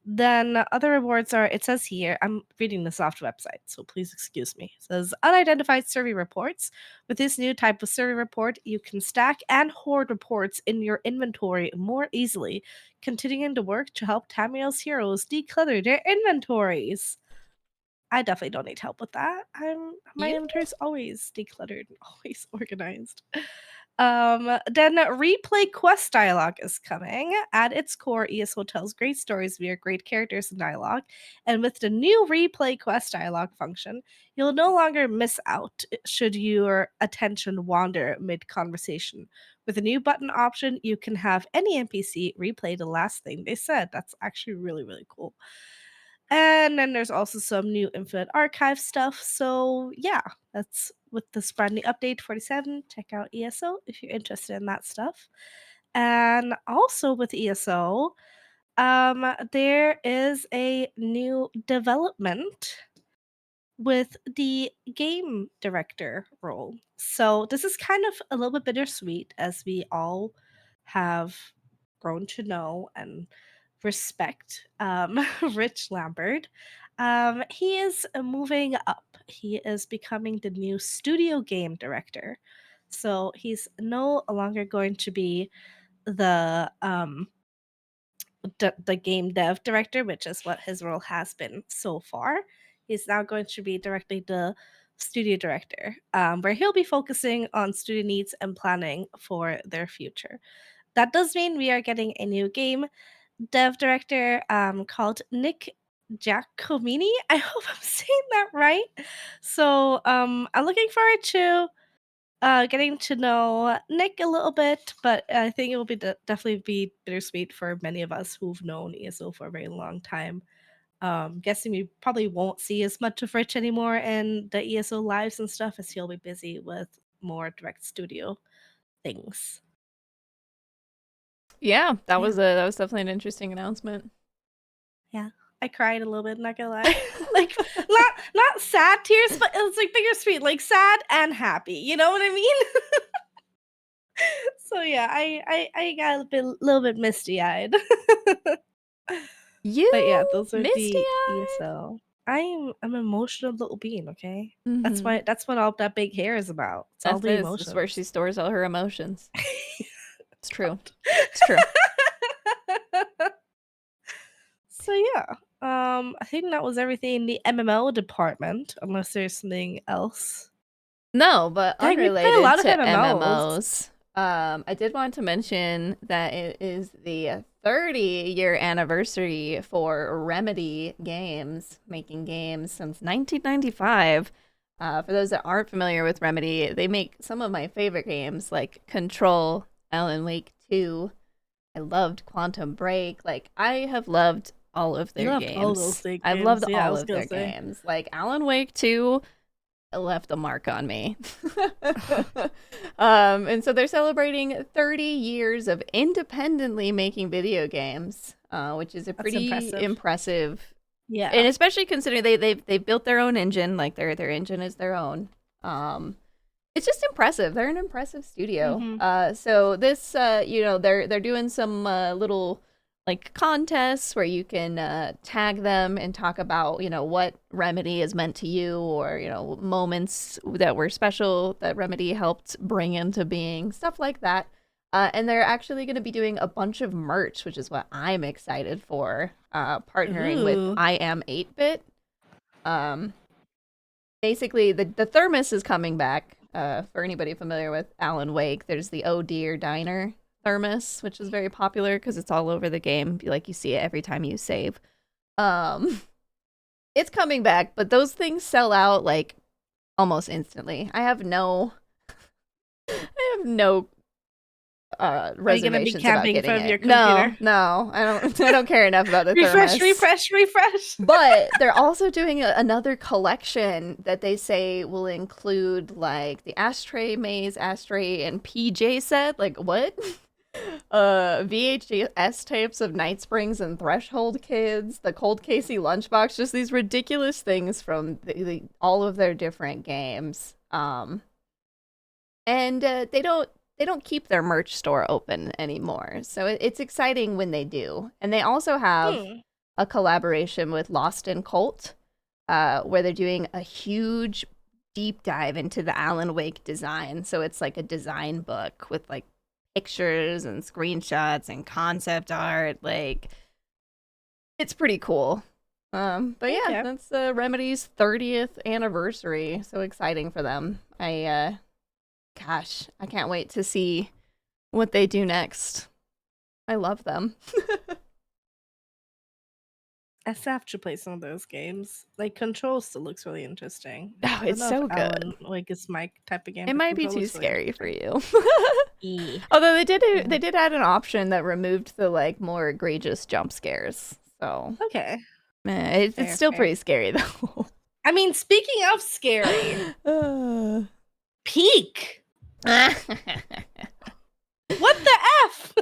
then other rewards are, it says here, I'm reading the soft website, so please excuse me. It says unidentified survey reports. With this new type of survey report, you can stack and hoard reports in your inventory more easily, continuing to work to help Tamriel's heroes declutter their inventories. I definitely don't need help with that. My You inventory is always decluttered and always organized. Then replay quest dialogue is coming. At its core, ESO tells great stories via great characters and dialogue. And with the new replay quest dialogue function, you'll no longer miss out should your attention wander mid conversation. With a new button option, you can have any NPC replay the last thing they said. That's actually really, really cool. And then there's also some new Infinite Archive stuff. So yeah, that's with this brand new update 47. Check out ESO if you're interested in that stuff. And also with ESO, there is a new development with the game director role. So this is kind of a little bit bittersweet as we all have grown to know and respect Rich Lambert. He is moving up. He is becoming the new studio game director. So he's no longer going to be the game dev director, which is what his role has been so far. He's now going to be directly the studio director, where he'll be focusing on studio needs and planning for their future. That does mean we are getting a new game dev director called Nick Giacomini. I hope I'm saying that right. So I'm looking forward to getting to know Nick a little bit, but I think it will be definitely be bittersweet for many of us who've known ESO for a very long time. Guessing we probably won't see as much of Rich anymore in the ESO lives and stuff, as he'll be busy with more direct studio things. Yeah, Yeah, that was definitely an interesting announcement. yeah. I cried a little bit, not gonna lie. Like not sad tears, but it was like bittersweet, like sad and happy. You know what I mean? So yeah, I got little bit misty eyed. But yeah, You those are the misty-eyed? ESO. I'm an emotional little being, okay? Mhm. That's what all that big hair is about. It's all That's the this. This is where emotions. she stores all her emotions. It's true. God. It's true. So yeah. I think that was everything in the MMO department, unless there's something else. No, but Dang, we play a unrelated lot of to MMOs. MMOs, I did want to mention that it is the 30-year anniversary for Remedy Games, making games since 1995. For those that aren't familiar with Remedy, they make some of my favorite games like Control, Alan Wake 2. I loved Quantum Break. Like, I have loved all of You their loved all those games. big I've games. loved Yeah, I all was of gonna their say. games. Like, Alan Wake 2 left a mark on me. And so they're celebrating 30 years of independently making video games, which is a That's pretty impressive. impressive Yeah. And especially considering they've built their own engine, like their engine is their own. It's just impressive. They're an impressive studio. Mm-hmm. So this, they're doing some little like contests where you can tag them and talk about, what Remedy is meant to you, or moments that were special that Remedy helped bring into being, stuff like that. And they're actually going to be doing a bunch of merch, which is what I'm excited for. Partnering with Ooh. I Am 8-Bit. Basically, the thermos is coming back. For anybody familiar with Alan Wake, there's the Oh Dear Diner thermos, which is very popular because it's all over the game. Like, you see it every time you save. It's coming back, but those things sell out like almost instantly. I have no Are you gonna be reservations about camping in getting front of your it. No, computer? no, I don't care enough about the Refresh, thermos. refresh. But they're also doing another collection that they say will include like the ashtray maze, ashtray, and PJ set. Like, what? VHS tapes of Night Springs and Threshold Kids, the Cold Casey lunchbox, just these ridiculous things from all of their different games. And they don't keep their merch store open anymore, so it's exciting when they do. And they also have a collaboration with Lost in Cult, where they're doing a huge deep dive into the Alan Wake design. So it's like a design book with like pictures and screenshots and concept art. Like, it's pretty cool. But yeah, Okay. that's Remedy's 30th anniversary. So exciting for them. Gosh, I can't wait to see what they do next. I love them. I still have to play some of those games. Like Control still looks really interesting. Oh, I don't it's know so if good. Alan Wake is my type of game. It but might be Control too looks really scary for interesting. you. Although they did add an option that removed the like more egregious jump scares. So Okay. it's still pretty scary though. I mean, speaking of scary, Peak. What the F?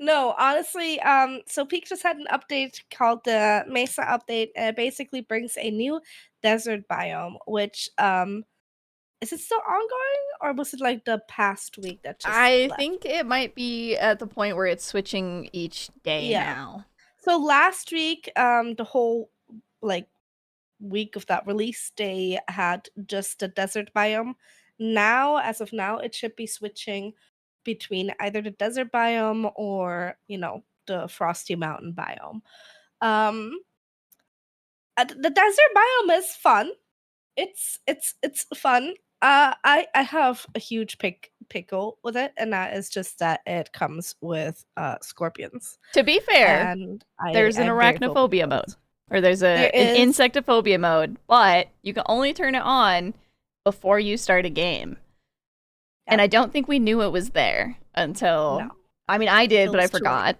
No, honestly, so Peak just had an update called the Mesa update, and it basically brings a new desert biome, which is it still ongoing, or was it like the past week that just I left? think it might be at the point where it's switching each day now. So last week, the whole like week of that release, they had just the desert biome. Now, as of now, it should be switching between either the desert biome or, the frosty mountain biome. The desert biome is fun. It's fun. I have a huge pickle with it, and that is just that it comes with scorpions. To be fair, And there's an I'm very phobic arachnophobia of mode, those. or there's an There is. insectophobia mode, but you can only turn it on before you start a game. And I don't think we knew it was there until No. I mean, I did, It but I was too late. forgot.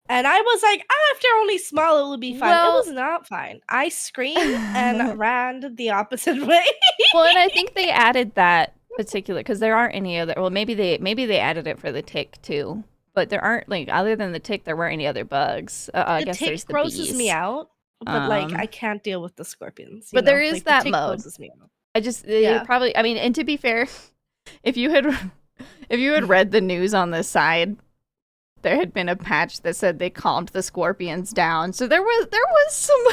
And I was like, if they're only small, it will be fine. Well- It was not fine. I screamed and ran the opposite way. Well, and I think they added that particular because there aren't any other. Well, maybe they added it for the tick too, but there aren't like other than the tick, there weren't any other bugs. I guess tick there's the grosses bees. me out, but like I can't deal with the scorpions. But there is like, that the tick mode. grosses me out. I just probably. I mean, and to be fair, if you had read the news on this side, there had been a patch that said they calmed the scorpions down. So there was some.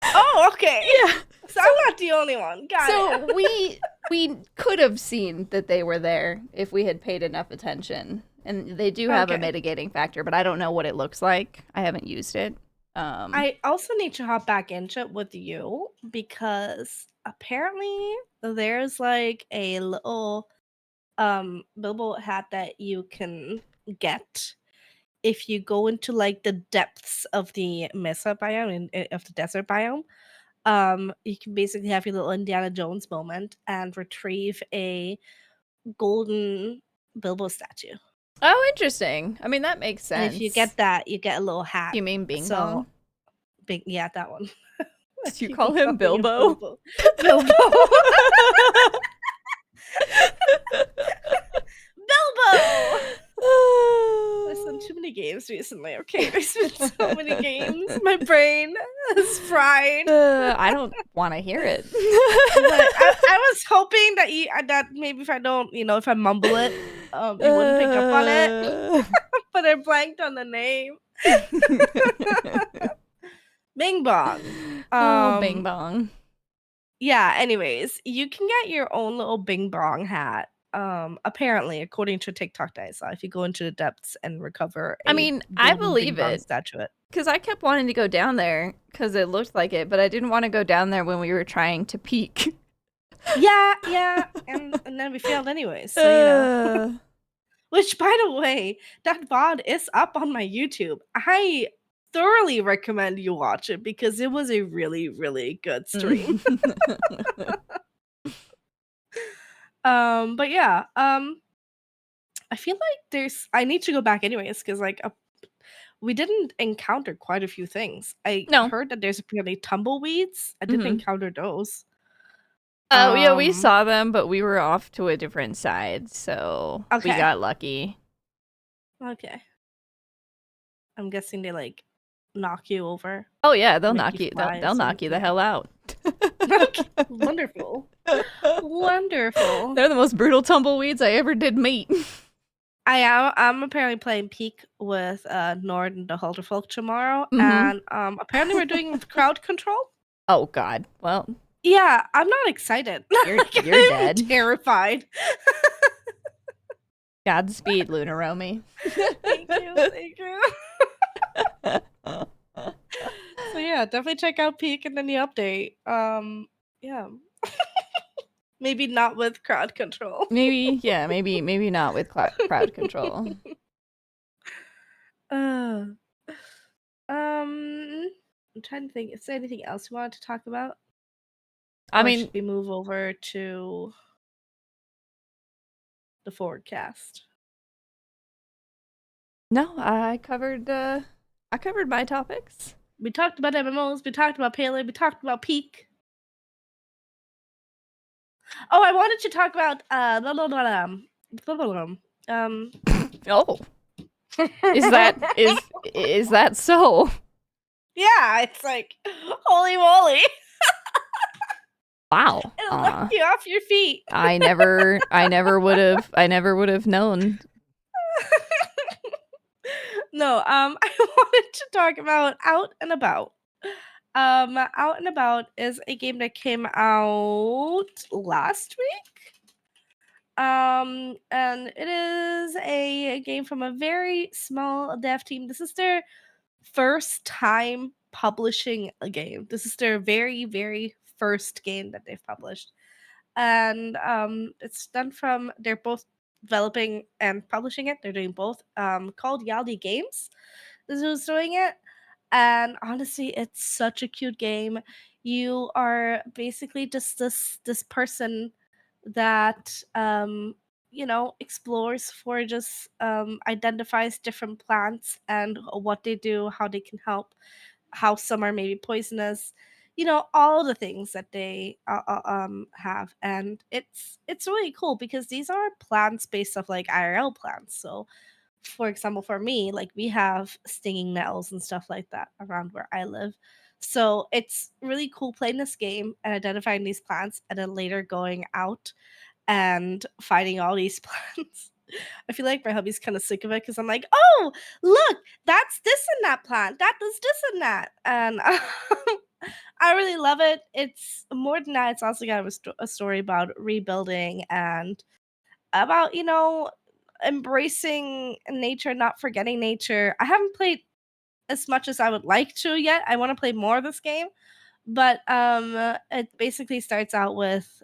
Oh, okay. Yeah. So I'm not the only one. Got it. So we could have seen that they were there if we had paid enough attention. And they do have a mitigating factor, but I don't know what it looks like. I haven't used it. I also need to hop back into it with you because apparently there's like a little Bilbo hat that you can get if you go into like the depths of the Mesa biome and of the desert biome. You can basically have your little Indiana Jones moment and retrieve a golden Bilbo statue. Oh, interesting. I mean, that makes sense. And if you get that, you get a little hat. You mean Bing So, Bong? yeah, that one. Did you call him Bilbo? Bilbo. Bilbo! There's too many games games recently. Okay, there's been so many games. My brain is fried. I don't want to hear it. But I was hoping that maybe if I don't, if I mumble it, you wouldn't pick up on it. But I blanked on the name. Bing Bong. Oh, Bing Bong. Yeah, anyways, you can get your own little Bing Bong hat. Apparently, according to TikTok that I saw, if you go into the depths and recover I mean, I golden believe Bing Bong it. statuette. Because I kept wanting to go down there because it looked like it, but I didn't want to go down there when we were trying to peek. Yeah, and then we failed anyway, so Which, by the way, that VOD is up on my YouTube. I thoroughly recommend you watch it because it was a really, really good stream. But yeah, I feel like I need to go back anyways because we didn't encounter quite a few things. I No. heard that there's apparently tumbleweeds. I didn't encounter those. Yeah, we saw them, but we were off to a different side, so we Okay. got lucky. Okay. I'm guessing they like knock you over. Oh yeah, they'll Make knock you you. fly, They'll so knock you the yeah. hell out. Okay. Wonderful. Wonderful. They're the most brutal tumbleweeds I ever did meet. I'm apparently playing Peak with Nord and the Hulderfolk tomorrow, and apparently we're doing crowd control. Oh God. Well, yeah, I'm not excited. You're dead. Terrified. Godspeed, Loonaromi. Thank you. So yeah, definitely check out Peak and then the update. Yeah. Maybe not with crowd control. Maybe not with crowd control. I'm trying to think. Is there anything else you wanted to talk about? I mean, should we move over to the forecast? No, I covered my topics. We talked about MMOs. We talked about Paleo. We talked about Peak. Oh, I wanted to talk about Oh, is that so? Yeah, it's like holy moly! Wow, It'll knock you off your feet. I never would have known. No, I wanted to talk about Out and About. Out and About is a game that came out last week. And it is a game from a very small dev team. This is their first time publishing a game. This is their very, very first game that they've published. And it's done from, they're both developing and publishing it. They're doing both. Called Yaldi Games. This is who's doing it. And honestly, it's such a cute game. You are basically just this person that explores for just identifies different plants and what they do, how they can help, how some are maybe poisonous, all the things that they have. And it's really cool because these are plants based off like IRL plants. So for example, for me, like we have stinging nettles and stuff like that around where I live. So it's really cool playing this game and identifying these plants and then later going out and finding all these plants. I feel like my hubby's kind of sick of it because I'm like, oh, look, that's this and that plant. That does this and that. And I really love it. It's more than that. It's also got a story about rebuilding and about, embracing nature, not forgetting nature. I haven't played as much as I would like to yet. I want to play more of this game. But it basically starts out with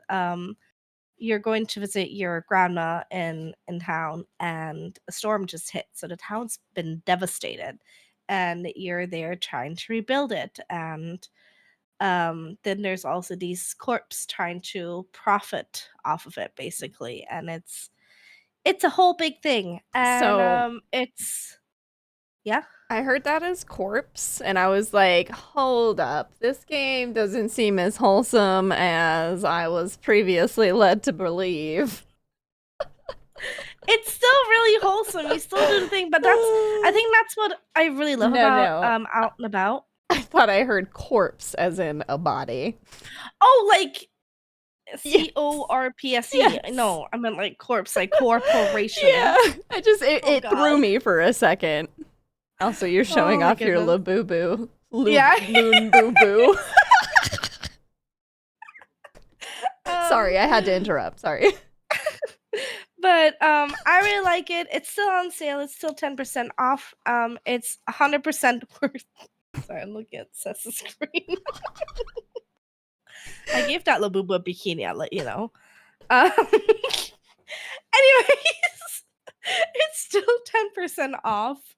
you're going to visit your grandma in town and a storm just hit. So the town's been devastated and you're there trying to rebuild it. And then there's also these corpses trying to profit off of it, basically. And it's a whole big thing. And So yeah. I heard that as corpse, and I was like, hold up, this game doesn't seem as wholesome as I was previously led to believe. It's still really really wholesome. You still do the thing, but I think that's what I really love about Out and About. I thought I heard corpse as in a body. Oh, like Yes. CORPSE. Yes. No, I meant like corpse, like corporation. Yeah. It threw God. me for a second. Also, you're showing off your Labubu. Yeah. Loon boo boo. Sorry, I had to interrupt. Sorry. But I really like it. It's still on sale. It's still 10% off. It's 100% worth. Sorry, I'm looking at Cessa's screen. I gave that Labubu a bikini. I'll let you know. Anyways, it's still 10% off.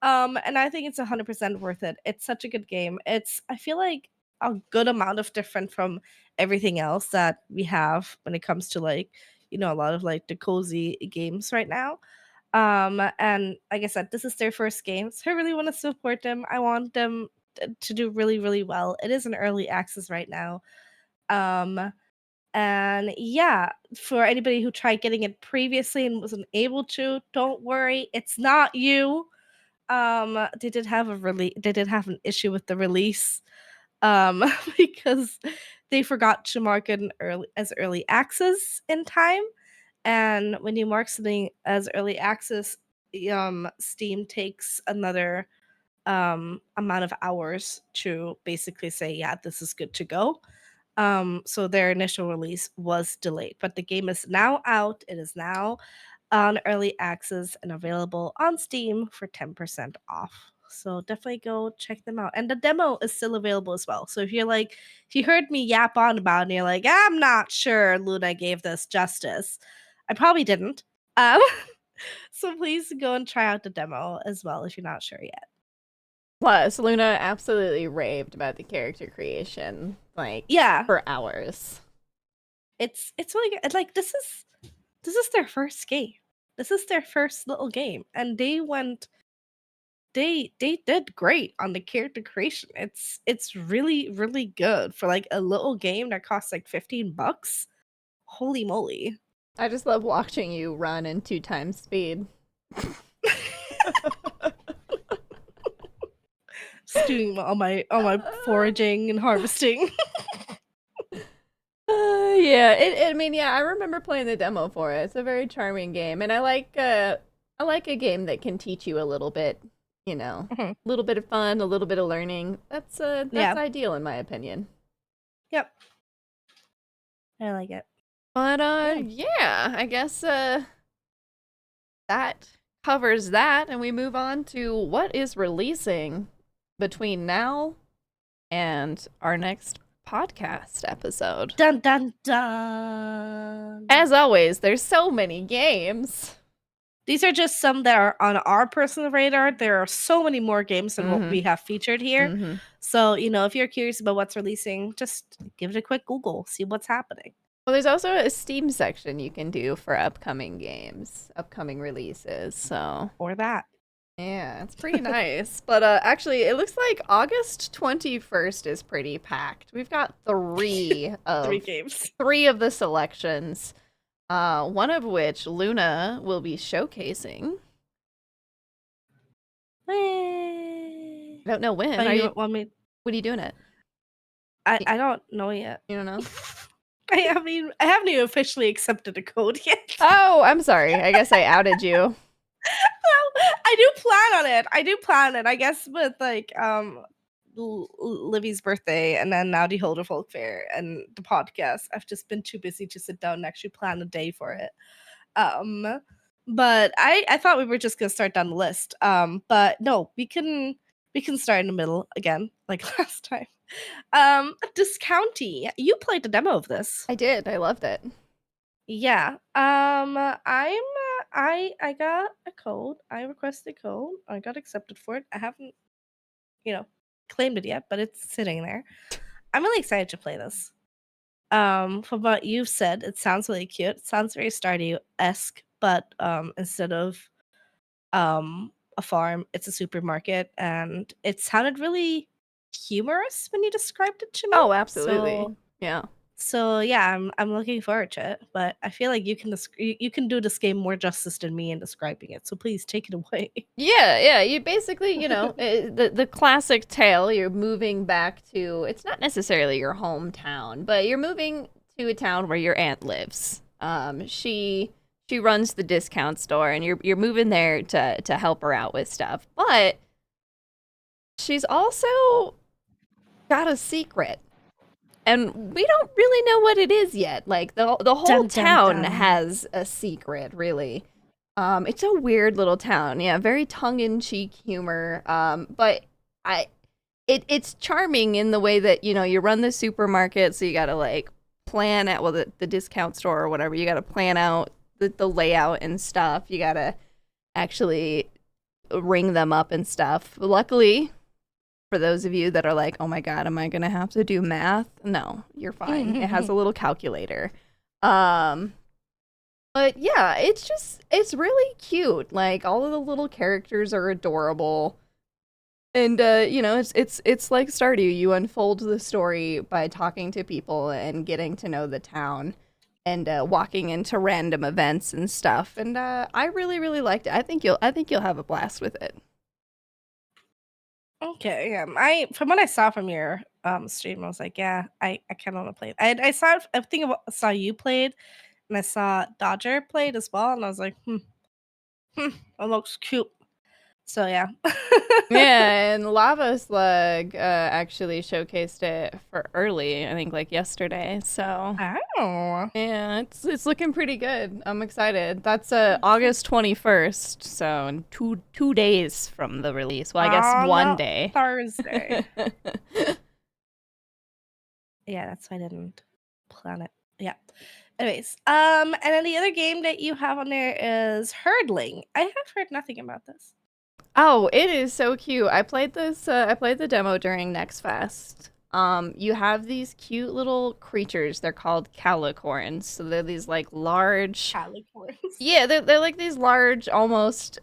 And I think it's 100% worth it. It's such a good game. I feel like a good amount of different from everything else that we have when it comes to like, a lot of like the cozy games right now. And like I said, this is their first game, so I really want to support them. I want them to do really, really well. It is an early access right now. And yeah, for anybody who tried getting it previously and wasn't able to, don't worry, it's not you. They did have an issue with the release, because they forgot to mark it as early access in time. And when you mark something as early access, Steam takes another amount of hours to basically say, yeah, this is good to go. So their initial release was delayed, but the game is now out. It is now on early access and available on Steam for 10% off. So definitely go check them out. And the demo is still available as well. So if you heard me yap on about it and you're like, I'm not sure Luna gave this justice, I probably didn't. So please go and try out the demo as well if you're not sure yet. Plus, Luna absolutely raved about the character creation, for hours. It's really good. Like this is their first game. This is their first little game, and they did great on the character creation. It's really, really good for like a little game that costs like $15. Holy moly. I just love watching you run in 2 times speed. Just doing all my foraging and harvesting. I remember playing the demo for it. It's a very charming game, and I like a game that can teach you a little bit, a little bit of fun, a little bit of learning. That's ideal in my opinion. Yep. I like it. But I guess that covers that, and we move on to what is releasing between now and our next podcast episode. Dun dun dun. As always, there's so many games. These are just some that are on our personal radar. There are so many more games than what we have featured here. So, if you're curious about what's releasing, just give it a quick Google, see what's happening. Well, there's also a Steam section you can do for upcoming games, upcoming releases, so. Or that. Yeah, it's pretty nice. But actually, it looks like August 21st is pretty packed. We've got 3 games. 3 of the selections, one of which Luna will be showcasing. I don't know when. What are you doing it? I don't know yet. You don't know? I haven't even officially accepted a code yet. Oh, I'm sorry. I guess I outed you. Well, I do plan on it. I guess with like Livy's birthday and then now the Holder Folk Fair and the podcast, I've just been too busy to sit down and actually plan a day for it. But I thought we were just gonna start down the list. But no, we can start in the middle again, like last time. Discounty, you played the demo of this. I did. I loved it. Yeah. I got a code. I requested a code. I got accepted for it. I haven't, claimed it yet, but it's sitting there. I'm really excited to play this. From what you've said, it sounds really cute. It sounds very Stardew-esque, but instead of a farm, it's a supermarket, and it sounded really humorous when you described it to me. Oh, absolutely. Yeah. So yeah, I'm looking forward to it. But I feel like you can do this game more justice than me in describing it. So please take it away. Yeah, yeah. You basically, the classic tale. You're moving back to. It's not necessarily your hometown, but you're moving to a town where your aunt lives. She runs the discount store, and you're moving there to help her out with stuff. But she's also got a secret, and we don't really know what it is yet. Like the whole Dun dun town dun. has a secret, really. It's a weird little town. Yeah, very tongue-in-cheek humor. But I it's charming in the way that, you run the supermarket, so you got to like plan out, well, the discount store or whatever. You got to plan out the layout and stuff. You got to actually ring them up and stuff. Luckily, for those of you that are like, "Oh my god, am I going to have to do math?" No, you're fine. It has a little calculator. Um but yeah, it's really cute. Like all of the little characters are adorable. And it's like Stardew. You unfold the story by talking to people and getting to know the town and walking into random events and stuff. And I really really liked it. I think you'll have a blast with it. Okay, yeah. I from what I saw from your stream, I was like, yeah, I kind of want to play it. I saw I think I saw you played, and I saw Dodger played as well, and I was like, that looks cute. So yeah. Yeah, and Lava Slug actually showcased it for early, I think like yesterday. So Oh. yeah, it's looking pretty good. I'm excited. That's August 21st, so in two days from the release. Well, I guess On one a day. Thursday. Yeah, that's why I didn't plan it. Yeah. Anyways, and then the other game that you have on there is Hurdling. I have heard nothing about this. Oh, it is so cute. I played this. I played the demo during Next Fest. You have these cute little creatures. They're called calicorns. So they're these like large. Calicorns. Yeah, they're like these large, almost,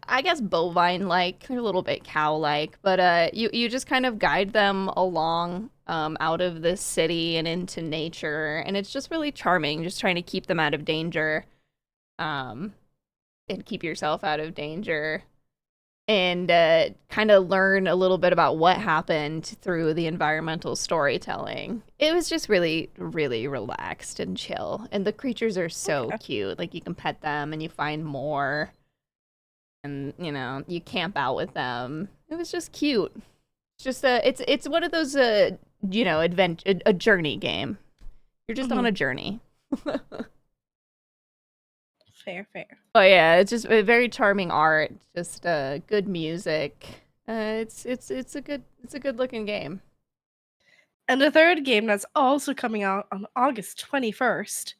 I guess, bovine-like. They're a little bit cow-like, but you just kind of guide them along out of the city and into nature, and it's just really charming. Just trying to keep them out of danger, um, and keep yourself out of danger, and kind of learn a little bit about what happened through the environmental storytelling. It was just really, really relaxed and chill, and the creatures are so Okay. cute. Like you can pet them, and you find more and you camp out with them. It was just cute. It's just it's one of those adventure a journey game. You're just on Mhm. a journey. Fair, fair. But yeah, it's just a very charming art, just good music. It's a good looking game. And the third game that's also coming out on August 21st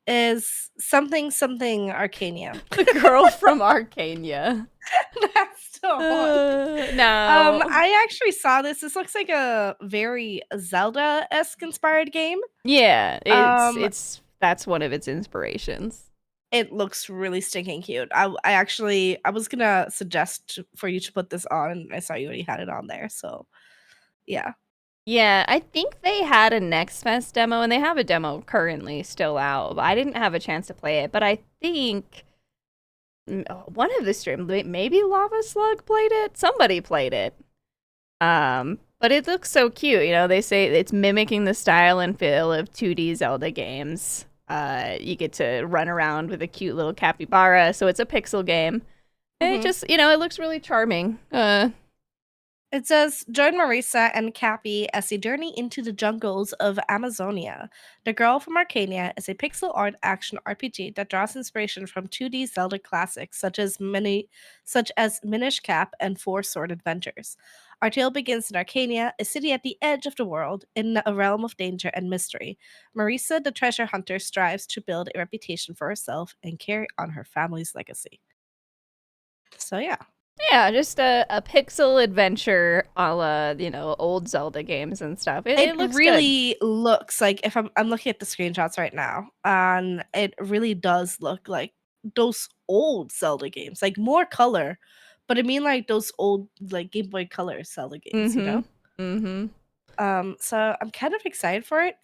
is something something Arcania. The girl from Arcania. That's the one. No. I actually saw this. This looks like a very Zelda-esque inspired game. Yeah, Um, that's one of its inspirations. it looks really stinking cute. I was gonna suggest for you to put this on, and I saw you already had it on there. So yeah. Yeah, I think they had a Next Fest demo, and they have a demo currently still out. But I didn't have a chance to play it, but I think one of the stream, maybe Lava Slug played it. Somebody played it. But it looks so cute. They say it's mimicking the style and feel of 2D Zelda games. You get to run around with a cute little capybara, so it's a pixel game. And it Mhm. just, it looks really charming. It says, join Marisa and Cappy as they journey into the jungles of Amazonia. The Girl from Arcania is a pixel art action RPG that draws inspiration from 2D Zelda classics such as Minish Cap and Four Sword Adventures. Our tale begins in Arcania, a city at the edge of the world, in a realm of danger and mystery. Marisa, the treasure hunter, strives to build a reputation for herself and carry on her family's legacy. So yeah. Yeah, just a pixel adventure a la, old Zelda games and stuff. It, It it looks good. really looks like if I'm looking at the screenshots right now, and it really does look like those old Zelda games, like more color, but I mean like those old like Game Boy Color Zelda games, you Mm-hmm. know? Mm-hmm. So I'm kind of excited for it.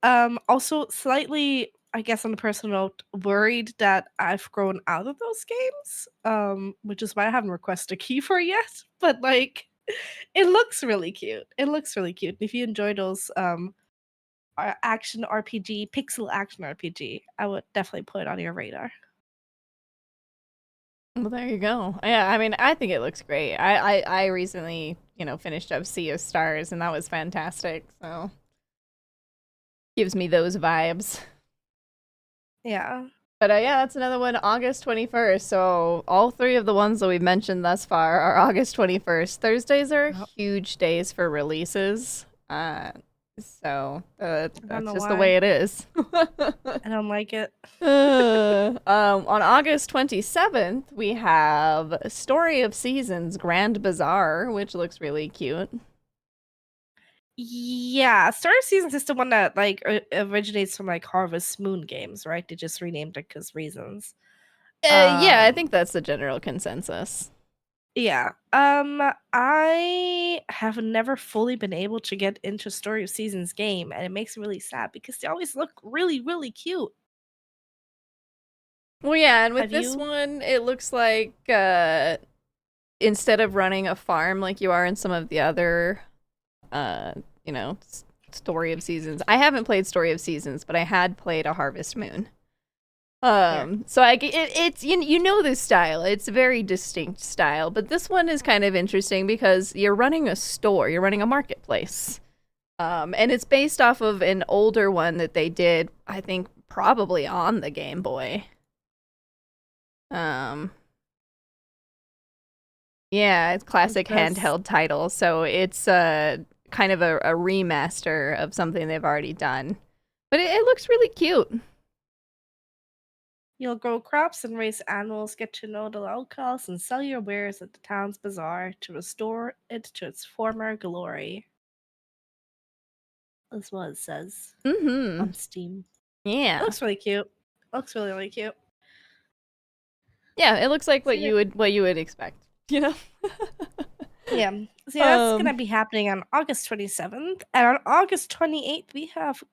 Also slightly, I guess on a personal note, worried that I've grown out of those games. Which is why I haven't requested a key for it yet. But like it looks really cute. It looks really cute. If you enjoy those action RPG, pixel action RPG, I would definitely put it on your radar. Well, there you go. Yeah, I mean, I think it looks great. I recently, finished up Sea of Stars, and that was fantastic. So gives me those vibes. Yeah. But yeah, that's another one, August 21st. So all three of the ones that we've mentioned thus far are August 21st. Thursdays are Yep. huge days for releases. So I don't that's know just the why. way it is. I don't like it. On August 27th, we have Story of Seasons Grand Bazaar, which looks really cute. Yeah, Star Seasons is the one that like originates from like Harvest Moon games, right? They just renamed it because reasons. Yeah, I Um, think that's the general consensus. yeah. I have never fully been able to get into Story of Seasons game, and it makes me really sad because they always look really, really cute. Well, yeah, and with Have this you? one, it looks like instead of running a farm like you are in some of the other, uh, Story of Seasons. I haven't played Story of Seasons, but I had played a Harvest Moon. Yeah. So it's you know this style. It's a very distinct style, but this one is kind of interesting because you're running a store, you're running a marketplace. And it's based off of an older one that they did, I think, probably on the Game Boy. Um, yeah, it's It classic does. handheld title, so it's kind of a remaster of something they've already done. But it looks really cute. You'll grow crops and raise animals, get to know the locals, and sell your wares at the town's bazaar to restore it to its former glory. That's what it says Mm-hmm. on Steam. It Yeah. looks really cute. It looks really, really cute. Yeah, it looks like See that? what you would expect, you know? Yeah. See, that's Um, gonna be happening on August 27th. And on August 28th, we have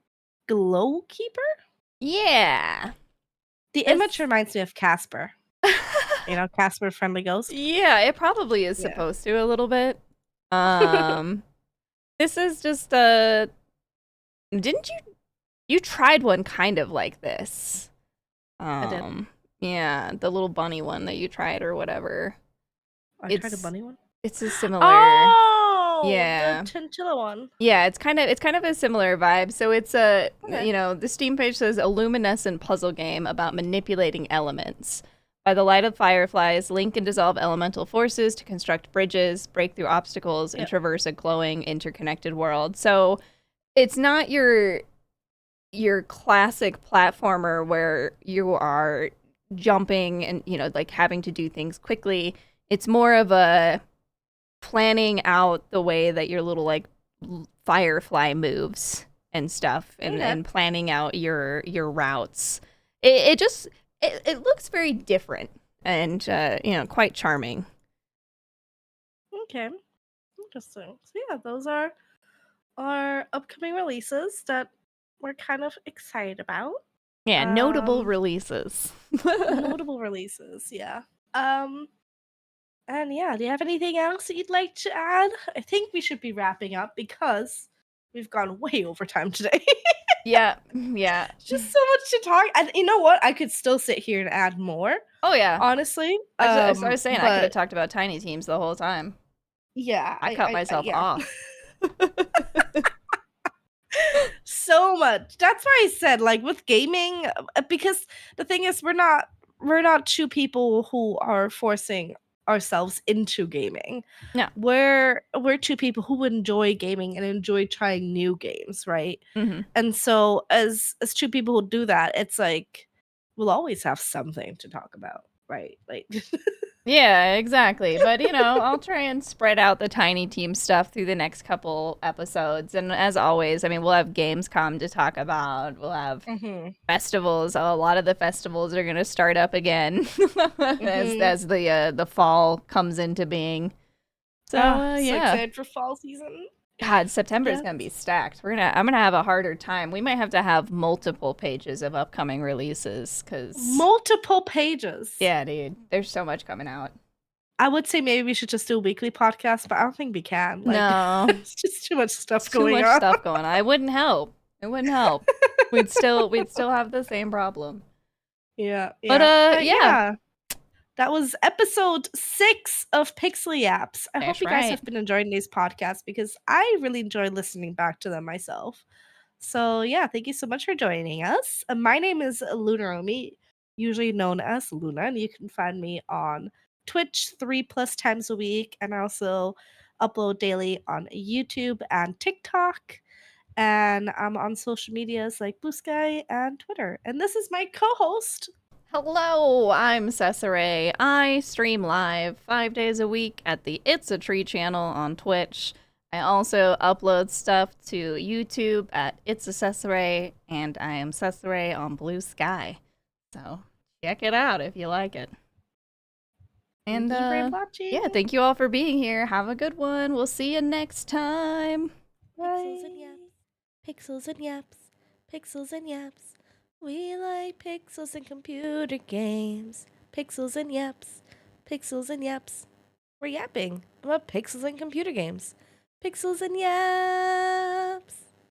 Glow Keeper. yeah. The image This reminds me of Casper. You know, Casper Friendly Ghost. Yeah, it probably is Yeah. supposed to a little bit. Um, this is just didn't you tried one kind of like this? I did. Yeah, the little bunny one that you tried or whatever. I tried a It's bunny one. it's a similar. Oh, the Yeah. chinchilla one. Yeah, it's kind of a similar vibe. So it's Okay. the Steam page says a luminescent puzzle game about manipulating elements. By the light of fireflies, Link can dissolve elemental forces to construct bridges, break through obstacles, and Yep. traverse a glowing, interconnected world. So it's not your classic platformer where you are jumping and like having to do things quickly. It's more of a planning out the way that your little like firefly moves and stuff Okay. and planning out your routes. It just it looks very different and quite charming. Okay. Interesting. So yeah, those are our upcoming releases that we're kind of excited about. Yeah, notable Um releases. Notable releases, yeah. Um and yeah, do you have anything else that you'd like to add? I think we should be wrapping up because we've gone way over time today. Yeah, yeah. Just so much to talk. And you know what? I could still sit here and add more, Oh yeah. honestly. I was saying I could have But talked about tiny teams the whole time. yeah, I cut myself yeah. off. So much. That's why I said like with gaming because the thing is we're not two people who are forcing ourselves into gaming. No. We're two people who enjoy gaming and enjoy trying new games, right? Hmm. And so as two people who do that, it's like we'll always have something to talk about, right? Like Yeah, exactly. But I'll try and spread out the tiny team stuff through the next couple episodes. And as always, I mean, we'll have Gamescom to talk about. We'll have mhm. festivals. A lot of the festivals are going to start up again as Mhm. the fall comes into being. So So yeah, excited for fall season. God, September's Yes. gonna be stacked. I'm gonna have a harder time. We might have to have multiple pages of upcoming releases, cause Multiple pages. yeah, dude, there's so much coming out. I would say maybe we should just do a weekly podcast, but I don't think we can. Like, No, it's just too much stuff it's too going much on. stuff going on. It wouldn't help. It wouldn't help. We'd still have the same problem. Yeah, But yeah. But yeah, yeah, that was episode 6 of Pixel Yaps. I hope that's you guys right. have been enjoying these podcasts because I really enjoy listening back to them myself. So yeah, thank you so much for joining us. My name is Loonaromi, usually known as Luna, and you can find me on Twitch 3+ times a week, and I also upload daily on YouTube and TikTok. And I'm on social medias like Blue Sky and Twitter. And this is my co-host. Hello, I'm Cesire. I stream live 5 days a week at the It's a Tree channel on Twitch. I also upload stuff to YouTube at It's a Cesare, and I am Cesare on Blue Sky. So check it out if you like it. And Thank you for watching. yeah, thank you all for being here. Have a good one. We'll see you next time. Pixels and yaps. Pixels and yaps. Pixels and yaps. We like pixels and computer games. Pixels and yaps. Pixels and yaps. We're yapping about pixels and computer games. Pixels and yaps.